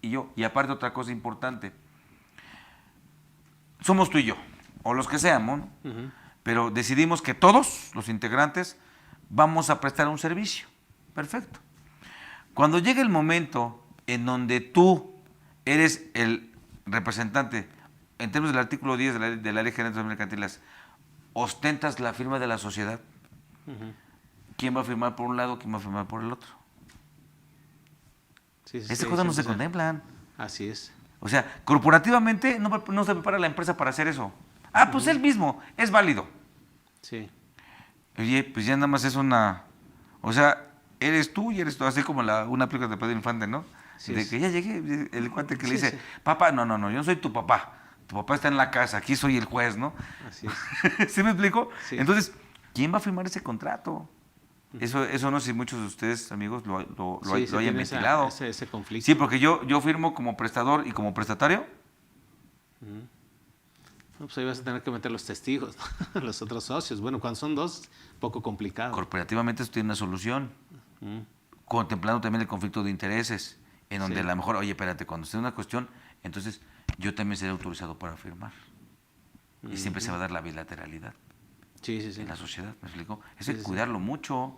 y yo? Y aparte otra cosa importante, somos tú y yo, o los que seamos, ¿no? Pero decidimos que todos los integrantes vamos a prestar un servicio. Perfecto. Cuando llegue el momento en donde tú eres el representante, en términos del artículo 10 de la Ley General de Mercantiles, ostentas la firma de la sociedad, ¿quién va a firmar por un lado, quién va a firmar por el otro? Sí, Estas cosas no se contemplan. Así es. O sea, corporativamente no se prepara la empresa para hacer eso. Pues él mismo, es válido. Sí. Oye, pues ya nada más es una... O sea, eres tú y eres tú, así como una película de Pedro Infante, ¿no? Sí, de sí. que ya llegué, el cuate que le Sí, dice, sí. papá, no, yo no soy tu papá. Tu papá está en la casa, aquí soy el juez, ¿no? Así es. ¿Sí me explico? Sí. Entonces, ¿quién va a firmar ese contrato? Eso no sé si muchos de ustedes, amigos, lo Sí, se hayan tiene ventilado. ese conflicto. Sí, porque yo firmo como prestador y como prestatario. No, pues ahí vas a tener que meter los testigos, ¿no? Los otros socios. Bueno, cuando son dos, poco complicado. Corporativamente eso tiene una solución, contemplando también el conflicto de intereses, en donde Sí. a lo mejor, oye, espérate, cuando esté una cuestión, entonces yo también seré autorizado para firmar. Y siempre se va a dar la bilateralidad Sí. en la sociedad, ¿me explico? Eso Sí, hay que sí. cuidarlo mucho,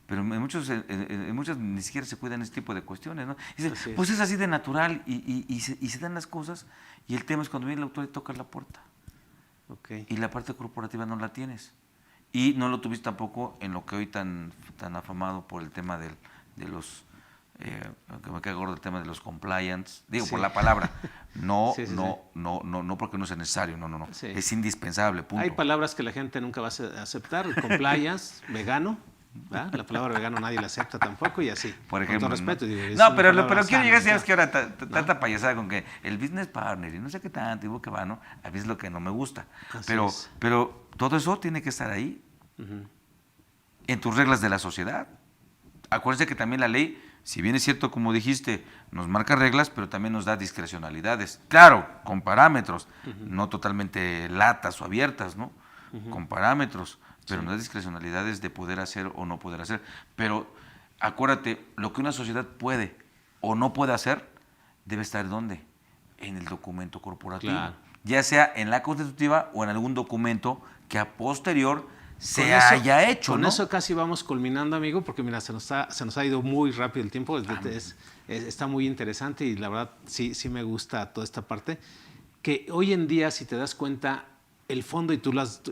pero en muchas ni siquiera se cuidan ese tipo de cuestiones, ¿no? Dice, Así es. pues es así de natural y se dan las cosas, y el tema es cuando viene el autor y toca la puerta. Ok. Y la parte corporativa no la tienes. y no lo tuviste tampoco en lo que hoy tan afamado por el tema de los, que me cae gordo el tema de los compliance, digo, Sí. por la palabra, no, Sí, sí, no, no, no, no porque no sea necesario, no, no, no, Sí. es indispensable, punto. Hay palabras que la gente nunca va a aceptar, compliance, vegano, ¿verdad? La palabra vegano nadie la acepta tampoco y así. Por ejemplo, con todo respeto. ¿no? Digo, es No, una pero palabra quiero sana, llegar, sabes ¿no? que ahora tanta payasada con que el business partner y no sé qué tanto, y que va, ¿no? A mí es lo que no me gusta. Así Pero, es. pero todo eso tiene que estar ahí, Ujú. en tus reglas de la sociedad. Acuérdense que también la ley, si bien es cierto, como dijiste, nos marca reglas, pero también nos da discrecionalidades. Claro, con parámetros, no totalmente latas o abiertas, ¿no? Con parámetros, pero nos da discrecionalidades de poder hacer o no poder hacer. Pero acuérdate, lo que una sociedad puede o no puede hacer, debe estar ¿dónde? En el documento corporativo. Claro. Ya sea en la constitutiva o en algún documento que a posterior se Con eso- haya hecho, Con ¿no? eso casi vamos culminando, amigo, porque mira, se nos ha ido muy rápido el tiempo. Está muy interesante y la verdad sí me gusta toda esta parte. Que hoy en día, si te das cuenta, el fondo, y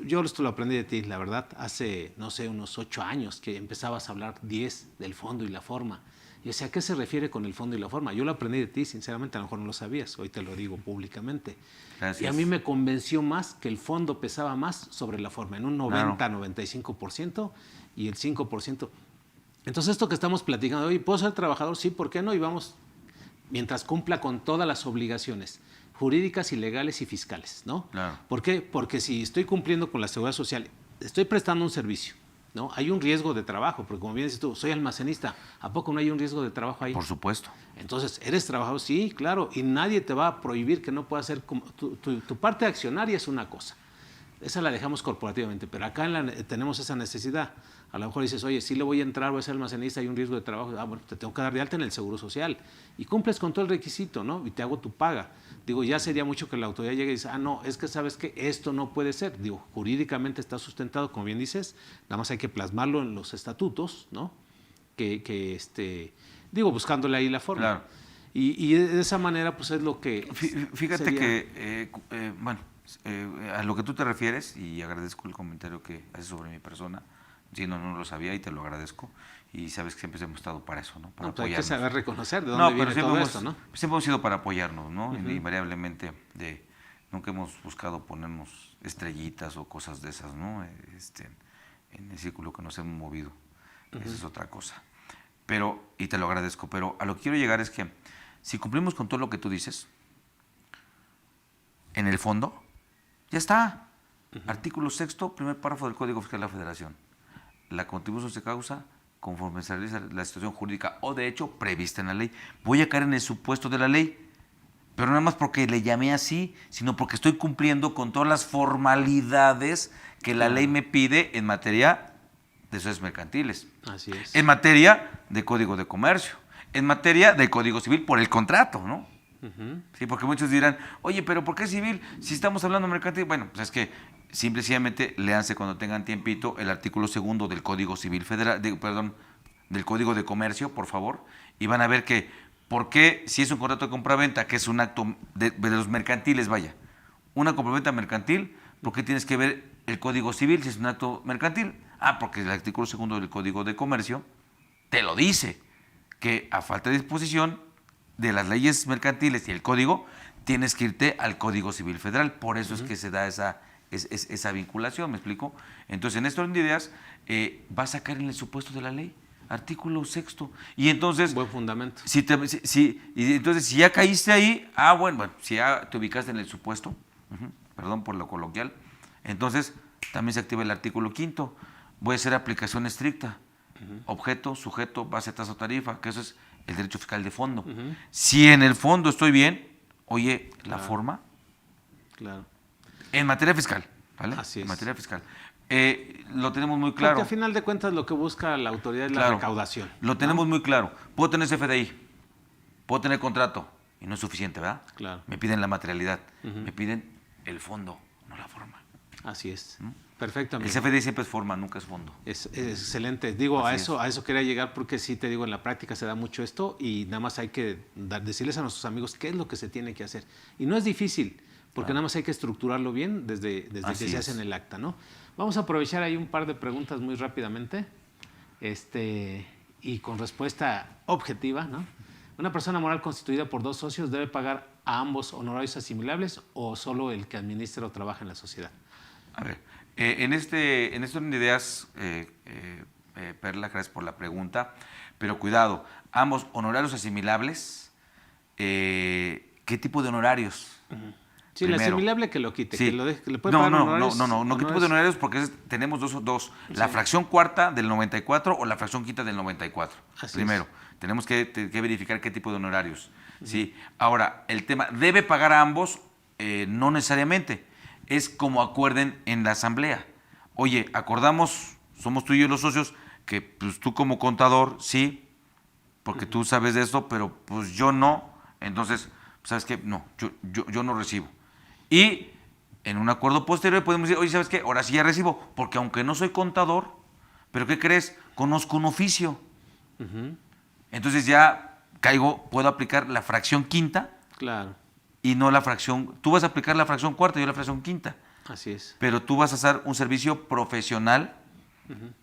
yo esto lo aprendí de ti, la verdad, hace, no sé, unos 8 años que empezabas a hablar 10 del fondo y la forma. Y o sea, ¿a qué se refiere con el fondo y la forma? Yo lo aprendí de ti, sinceramente, a lo mejor no lo sabías, hoy te lo digo públicamente. Gracias. Y a mí me convenció más que el fondo pesaba más sobre la forma, en un 90-95% y el 5%. Entonces, esto que estamos platicando hoy, ¿puedo ser trabajador? Sí, ¿por qué no? Y vamos, mientras cumpla con todas las obligaciones jurídicas y legales y fiscales, ¿no? Claro. ¿Por qué? Porque si estoy cumpliendo con la seguridad social, estoy prestando un servicio, ¿no? Hay un riesgo de trabajo, porque como bien dices tú, soy almacenista, ¿a poco no hay un riesgo de trabajo ahí? Por supuesto. Entonces, ¿eres trabajador? Sí, claro, y nadie te va a prohibir que no puedas hacer, tu parte accionaria es una cosa, esa la dejamos corporativamente, pero acá tenemos esa necesidad. A lo mejor dices, oye, sí le voy a entrar, voy a ser almacenista, hay un riesgo de trabajo. Bueno, te tengo que dar de alta en el Seguro Social. Y cumples con todo el requisito, ¿no? Y te hago tu paga. Digo, ya sería mucho que la autoridad llegue y dice, no, es que sabes que esto no puede ser. Digo, jurídicamente está sustentado, como bien dices, nada más hay que plasmarlo en los estatutos, ¿no? Digo, buscándole ahí la forma. Claro. Y de esa manera, pues es lo que... Fíjate sería... que, a lo que tú te refieres, y agradezco el comentario que haces sobre mi persona, sí, no lo sabía y te lo agradezco, y sabes que siempre hemos estado para eso, ¿no? Para pues hay que apoyarnos. saber reconocer de dónde viene todo esto, ¿no? Siempre hemos sido para apoyarnos, ¿no? Invariablemente, nunca hemos buscado ponernos estrellitas o cosas de esas, ¿no? En el círculo que nos hemos movido. Esa es otra cosa. Pero, y te lo agradezco, pero a lo que quiero llegar es que si cumplimos con todo lo que tú dices, en el fondo, ya está. Artículo 6º, primer párrafo del Código Fiscal de la Federación. La contribución se causa conforme se realiza la situación jurídica o de hecho prevista en la ley. Voy a caer en el supuesto de la ley, pero no nada más porque le llamé así, sino porque estoy cumpliendo con todas las formalidades que la ley me pide en materia de sociedades mercantiles. Así es. En materia de Código de Comercio, en materia de Código Civil por el contrato, ¿no? Sí, porque muchos dirán, oye, pero ¿por qué civil si estamos hablando mercantil? Bueno, pues es que simplemente léanse cuando tengan tiempito el artículo 2º del Código Civil Federal, del Código de Comercio, por favor, y van a ver que, ¿por qué si es un contrato de compraventa, que es un acto de los mercantiles, vaya, una compraventa mercantil, ¿por qué tienes que ver el Código Civil si es un acto mercantil? Porque el artículo 2º del Código de Comercio te lo dice, que a falta de disposición de las leyes mercantiles y el código, tienes que irte al Código Civil Federal. Por eso es que se da esa vinculación, ¿me explico? Entonces, en este orden de ideas, vas a caer en el supuesto de la ley, artículo 6º. Y entonces... Buen fundamento. Entonces, si ya caíste ahí, bueno, si ya te ubicaste en el supuesto, perdón por lo coloquial, entonces también se activa el artículo 5º. Voy a hacer aplicación estricta. Objeto, sujeto, base, tasa o tarifa, que eso es el derecho fiscal de fondo. Si en el fondo estoy bien, oye, la forma. Claro. En materia fiscal, ¿vale? Así es. En materia fiscal. Lo tenemos muy claro. Porque a final de cuentas lo que busca la autoridad es la Claro, recaudación. Lo tenemos muy claro. Puedo tener CFDI, puedo tener contrato, y no es suficiente, ¿verdad? Claro. Me piden la materialidad, me piden el fondo, no la forma. Así es. Perfecto, amigo. El CFDI siempre es forma, nunca es fondo. Es excelente. Digo, Así a eso quería llegar porque sí te digo, en la práctica se da mucho esto y nada más hay que decirles a nuestros amigos qué es lo que se tiene que hacer. Y no es difícil, porque nada más hay que estructurarlo bien desde que se hace en el acta, ¿no? Vamos a aprovechar ahí un par de preguntas muy rápidamente, y con respuesta objetiva, ¿no? ¿Una persona moral constituida por 2 socios debe pagar a ambos honorarios asimilables o solo el que administra o trabaja en la sociedad? A ver, en este orden de ideas, Perla, gracias por la pregunta, pero cuidado, ambos honorarios asimilables, ¿qué tipo de honorarios? Sí, el asimilable que lo quite, sí. que le puede pagar honorarios. No, ¿qué tipo de honorarios? Porque tenemos dos, la fracción cuarta del 94 o la fracción quinta del 94. Así Primero, tenemos que verificar qué tipo de honorarios. ¿Sí? Ahora, el tema, ¿debe pagar a ambos? No necesariamente. Es como acuerden en la asamblea. Oye, acordamos, somos tú y yo los socios, que pues, tú como contador, sí, porque tú sabes de esto, pero pues yo no. Entonces, ¿sabes qué? No, yo no recibo. Y en un acuerdo posterior podemos decir, oye, ¿sabes qué? Ahora sí ya recibo, porque aunque no soy contador, ¿pero qué crees? Conozco un oficio. Entonces ya puedo aplicar la fracción quinta. Claro. Y no la fracción, tú vas a aplicar la fracción cuarta y yo la fracción quinta. Así es. Pero tú vas a hacer un servicio profesional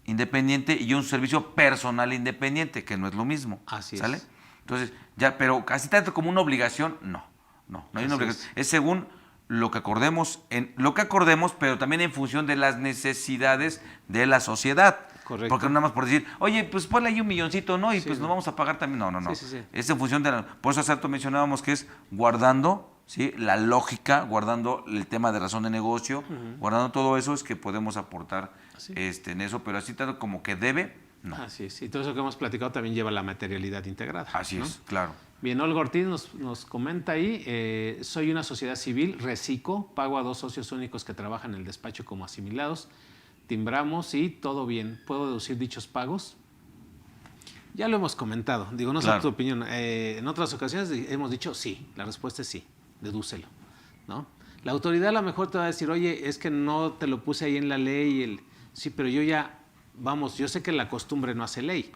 independiente y yo un servicio personal independiente, que no es lo mismo. Así ¿sale? es. Entonces, ya, pero casi tanto como una obligación, no hay una obligación. Es según lo que acordemos, pero también en función de las necesidades de la sociedad. Correcto. Porque no nada más por decir, oye, pues ponle ahí $1 milloncito, ¿no? Y Sí, pues nos vamos a pagar también. No. Sí. Es en función de por eso hace rato mencionábamos que es guardando, ¿sí? La lógica, guardando el tema de razón de negocio, guardando todo eso es que podemos aportar en eso, pero así tanto como que debe, no. Así es. Y todo eso que hemos platicado también lleva la materialidad integrada. Así ¿no? es, claro. Bien, Olga Ortiz nos comenta ahí, soy una sociedad civil, reciclo, pago a 2 socios únicos que trabajan en el despacho como asimilados, timbramos y todo bien. ¿Puedo deducir dichos pagos? Ya lo hemos comentado, digo, no sé tu opinión. En otras ocasiones hemos dicho sí, la respuesta es sí, dedúcelo, ¿no? La autoridad a lo mejor te va a decir, oye, es que no te lo puse ahí en la ley, sí, pero yo sé que la costumbre no hace ley,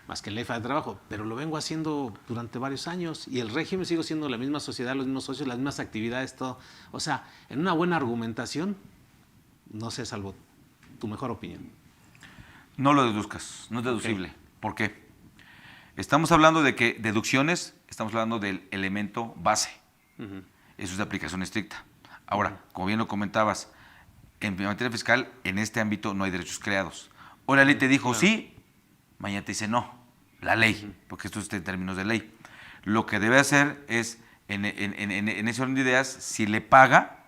más que en ley de trabajo, pero lo vengo haciendo durante varios años y el régimen sigue siendo la misma sociedad, los mismos socios, las mismas actividades, todo. O sea, en una buena argumentación, no sé, salvo tu mejor opinión. No lo deduzcas, no es deducible. Okay. ¿Por qué? Estamos hablando de que deducciones, estamos hablando del elemento base. Eso es de aplicación estricta. Ahora, como bien lo comentabas, en materia fiscal, en este ámbito no hay derechos creados. O la ley te dijo sí, mañana te dice no, la ley, porque esto está en términos de ley. Lo que debe hacer es, en ese orden de ideas, si le paga,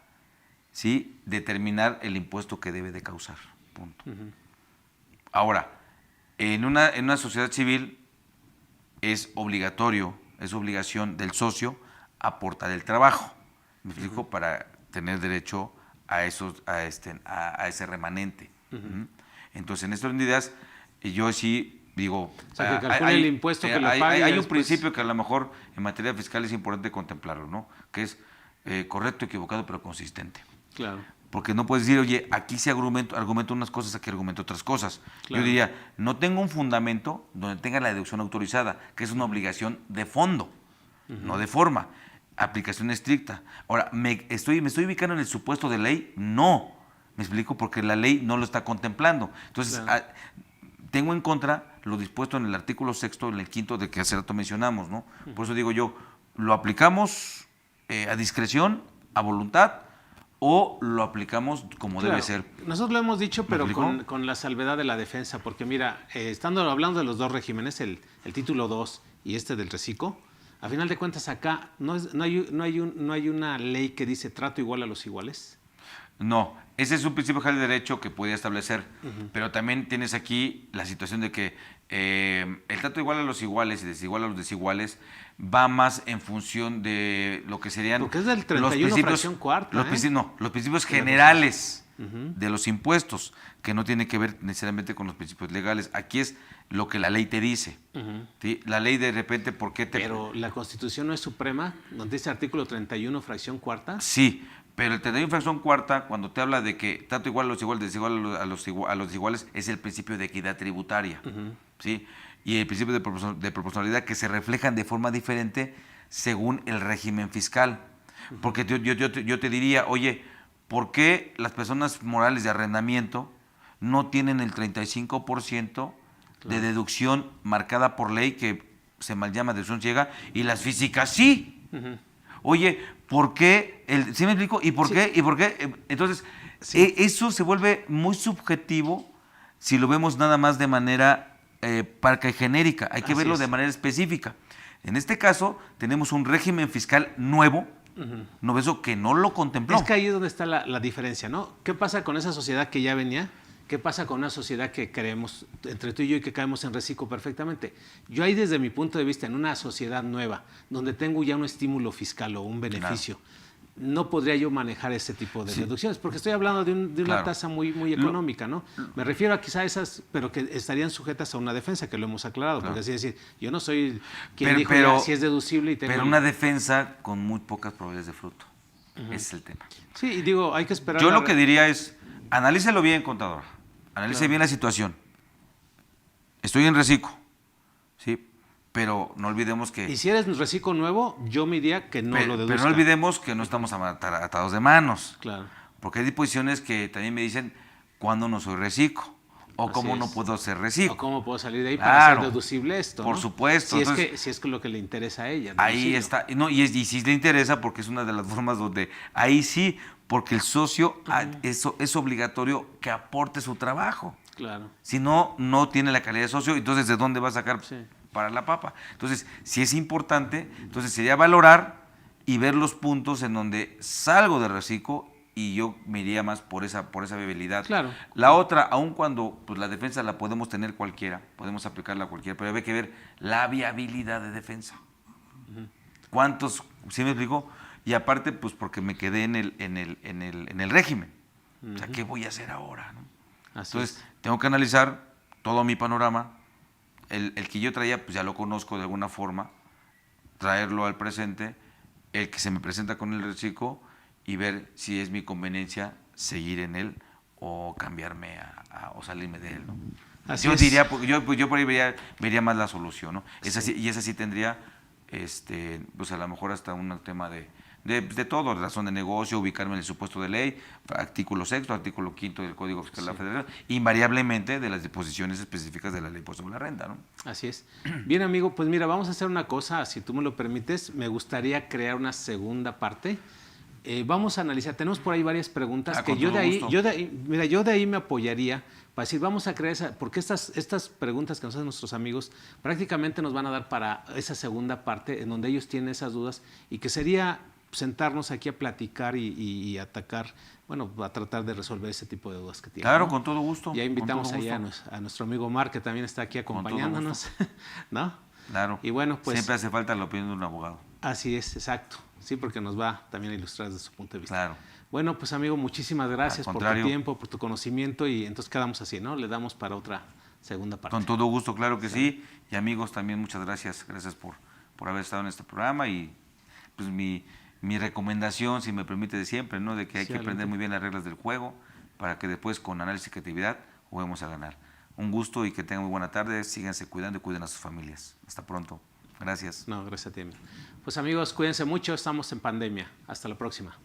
¿sí? Determinar el impuesto que debe de causar. Punto. Ahora, en una sociedad civil es obligatorio, es obligación del socio aportar el trabajo. ¿Me explico? Para tener derecho a ese remanente. Entonces, en estas ideas, yo sí digo... O sea, que calcule el impuesto que le pague. Hay un principio que a lo mejor en materia fiscal es importante contemplarlo, ¿no? Que es correcto, equivocado, pero consistente. Claro. Porque no puedes decir, oye, aquí se argumento unas cosas, aquí argumento otras cosas. Claro. Yo diría, no tengo un fundamento donde tenga la deducción autorizada, que es una obligación de fondo, no de forma. Aplicación estricta. Ahora, ¿me estoy ubicando en el supuesto de ley? No. ¿Me explico? Porque la ley no lo está contemplando. Entonces, claro, tengo en contra lo dispuesto en el artículo 6º, en el 5º, de que hace rato mencionamos, ¿no? Por eso digo yo, ¿lo aplicamos a discreción, a voluntad, o lo aplicamos como debe ser? Nosotros lo hemos dicho, pero con la salvedad de la defensa, porque mira, estando hablando de los dos regímenes, el título 2 y del reciclo, a final de cuentas acá no hay una ley que dice trato igual a los iguales. No, ese es un principio general de derecho que podía establecer, pero también tienes aquí la situación de que el trato igual a los iguales y desigual a los desiguales va más en función de lo que serían... Porque es del 31 fracción cuarta. Los principios generales de los impuestos, que no tiene que ver necesariamente con los principios legales. Aquí es lo que la ley te dice. ¿Sí? La ley de repente, ¿por qué te...? Pero la Constitución no es suprema, donde dice artículo 31 fracción cuarta. Sí, pero el 31 fracción cuarta, cuando te habla de que trato igual a los iguales, desigual a los desiguales, es el principio de equidad tributaria. ¿Sí? Y el principio de proporcionalidad, que se reflejan de forma diferente según el régimen fiscal. Porque yo te diría, oye, ¿por qué las personas morales de arrendamiento no tienen el 35% de deducción marcada por ley, que se mal llama deducción ciega, y las físicas sí? Oye, ¿por qué? ¿Sí me explico? ¿Y por qué? ¿Y por qué? Entonces, eso se vuelve muy subjetivo si lo vemos nada más de manera parca y genérica. Hay que verlo de manera específica. En este caso, tenemos un régimen fiscal nuevo, novedoso, que no lo contempló. Es que ahí es donde está la diferencia, ¿no? ¿Qué pasa con esa sociedad que ya venía? ¿Qué pasa con una sociedad que creemos, entre tú y yo, y que caemos en reciclo perfectamente? Yo ahí, desde mi punto de vista, en una sociedad nueva, donde tengo ya un estímulo fiscal o un beneficio, no podría yo manejar ese tipo de deducciones, porque estoy hablando de una tasa muy económica, ¿no? Me refiero a quizá esas, pero que estarían sujetas a una defensa, que lo hemos aclarado, porque así decir, yo no soy quien dijo ya, si es deducible y tengo... Pero una defensa con muy pocas probabilidades de fruto. Ese es el tema. Sí, y digo, hay que esperar... Yo lo que diría es, analícelo bien, contador. Analice bien la situación. Estoy en reciclo, ¿sí? Pero no olvidemos que... Y si eres reciclo nuevo, yo me diría que no lo deduzca. Pero no olvidemos que no estamos atados de manos. Claro. Porque hay disposiciones que también me dicen cuándo no soy reciclo, o cómo no puedo ser reciclo. O cómo puedo salir de ahí para hacer deducible esto, Por ¿no? supuesto. Si es que lo que le interesa a ella. Ahí está. No, y sí le interesa, porque es una de las formas donde... Ahí sí, porque el socio es obligatorio que aporte su trabajo. Claro. Si no, no tiene la calidad de socio, entonces ¿de dónde va a sacar para la papa? Entonces, si es importante, entonces sería valorar y ver los puntos en donde salgo de reciclo, y yo me iría más por esa viabilidad. Claro. La otra, aun cuando pues, la defensa la podemos tener cualquiera, podemos aplicarla a cualquiera, pero hay que ver la viabilidad de defensa. ¿Cuántos? ¿Sí me explico? Y aparte, pues porque me quedé en el régimen. O sea, ¿qué voy a hacer ahora? ¿No? Entonces, tengo que analizar todo mi panorama. El que yo traía, pues ya lo conozco de alguna forma, traerlo al presente, el que se me presenta con el reciclo, y ver si es mi conveniencia seguir en él o cambiarme o salirme de él, ¿no? Yo diría, yo por ahí vería más la solución, ¿no? Esa sí tendría, pues a lo mejor hasta un tema de todo, razón de negocio, ubicarme en el supuesto de ley, artículo 6º, artículo 5º del Código Fiscal de la Federación, invariablemente de las disposiciones específicas de la Ley sobre la Renta, ¿no? Así es. Bien, amigo, pues mira, vamos a hacer una cosa, si tú me lo permites, me gustaría crear una segunda parte. Vamos a analizar, tenemos por ahí varias preguntas que yo de ahí me apoyaría para decir, vamos a crear esa, porque estas preguntas que nos hacen nuestros amigos prácticamente nos van a dar para esa segunda parte en donde ellos tienen esas dudas, y que sería sentarnos aquí a platicar y atacar, bueno, a tratar de resolver ese tipo de dudas que tienen. Claro, ¿no? Con todo gusto. Ya invitamos ahí a nuestro amigo Omar, que también está aquí acompañándonos, ¿no? Claro. Y bueno, pues siempre hace falta la opinión de un abogado. Así es, exacto. Sí, porque nos va también a ilustrar desde su punto de vista. Claro. Bueno, pues amigo, muchísimas gracias por tu tiempo, por tu conocimiento, y entonces quedamos así, ¿no? Le damos para otra segunda parte. Con todo gusto, claro que sí. Y amigos, también muchas gracias. Gracias por haber estado en este programa, y pues mi recomendación, si me permite, de siempre, ¿no? De que hay que aprender muy bien las reglas del juego para que después, con análisis y creatividad, juguemos a ganar. Un gusto y que tengan muy buena tarde. Síganse cuidando y cuiden a sus familias. Hasta pronto. Gracias. No, gracias a ti, amigo. Pues amigos, cuídense mucho, estamos en pandemia. Hasta la próxima.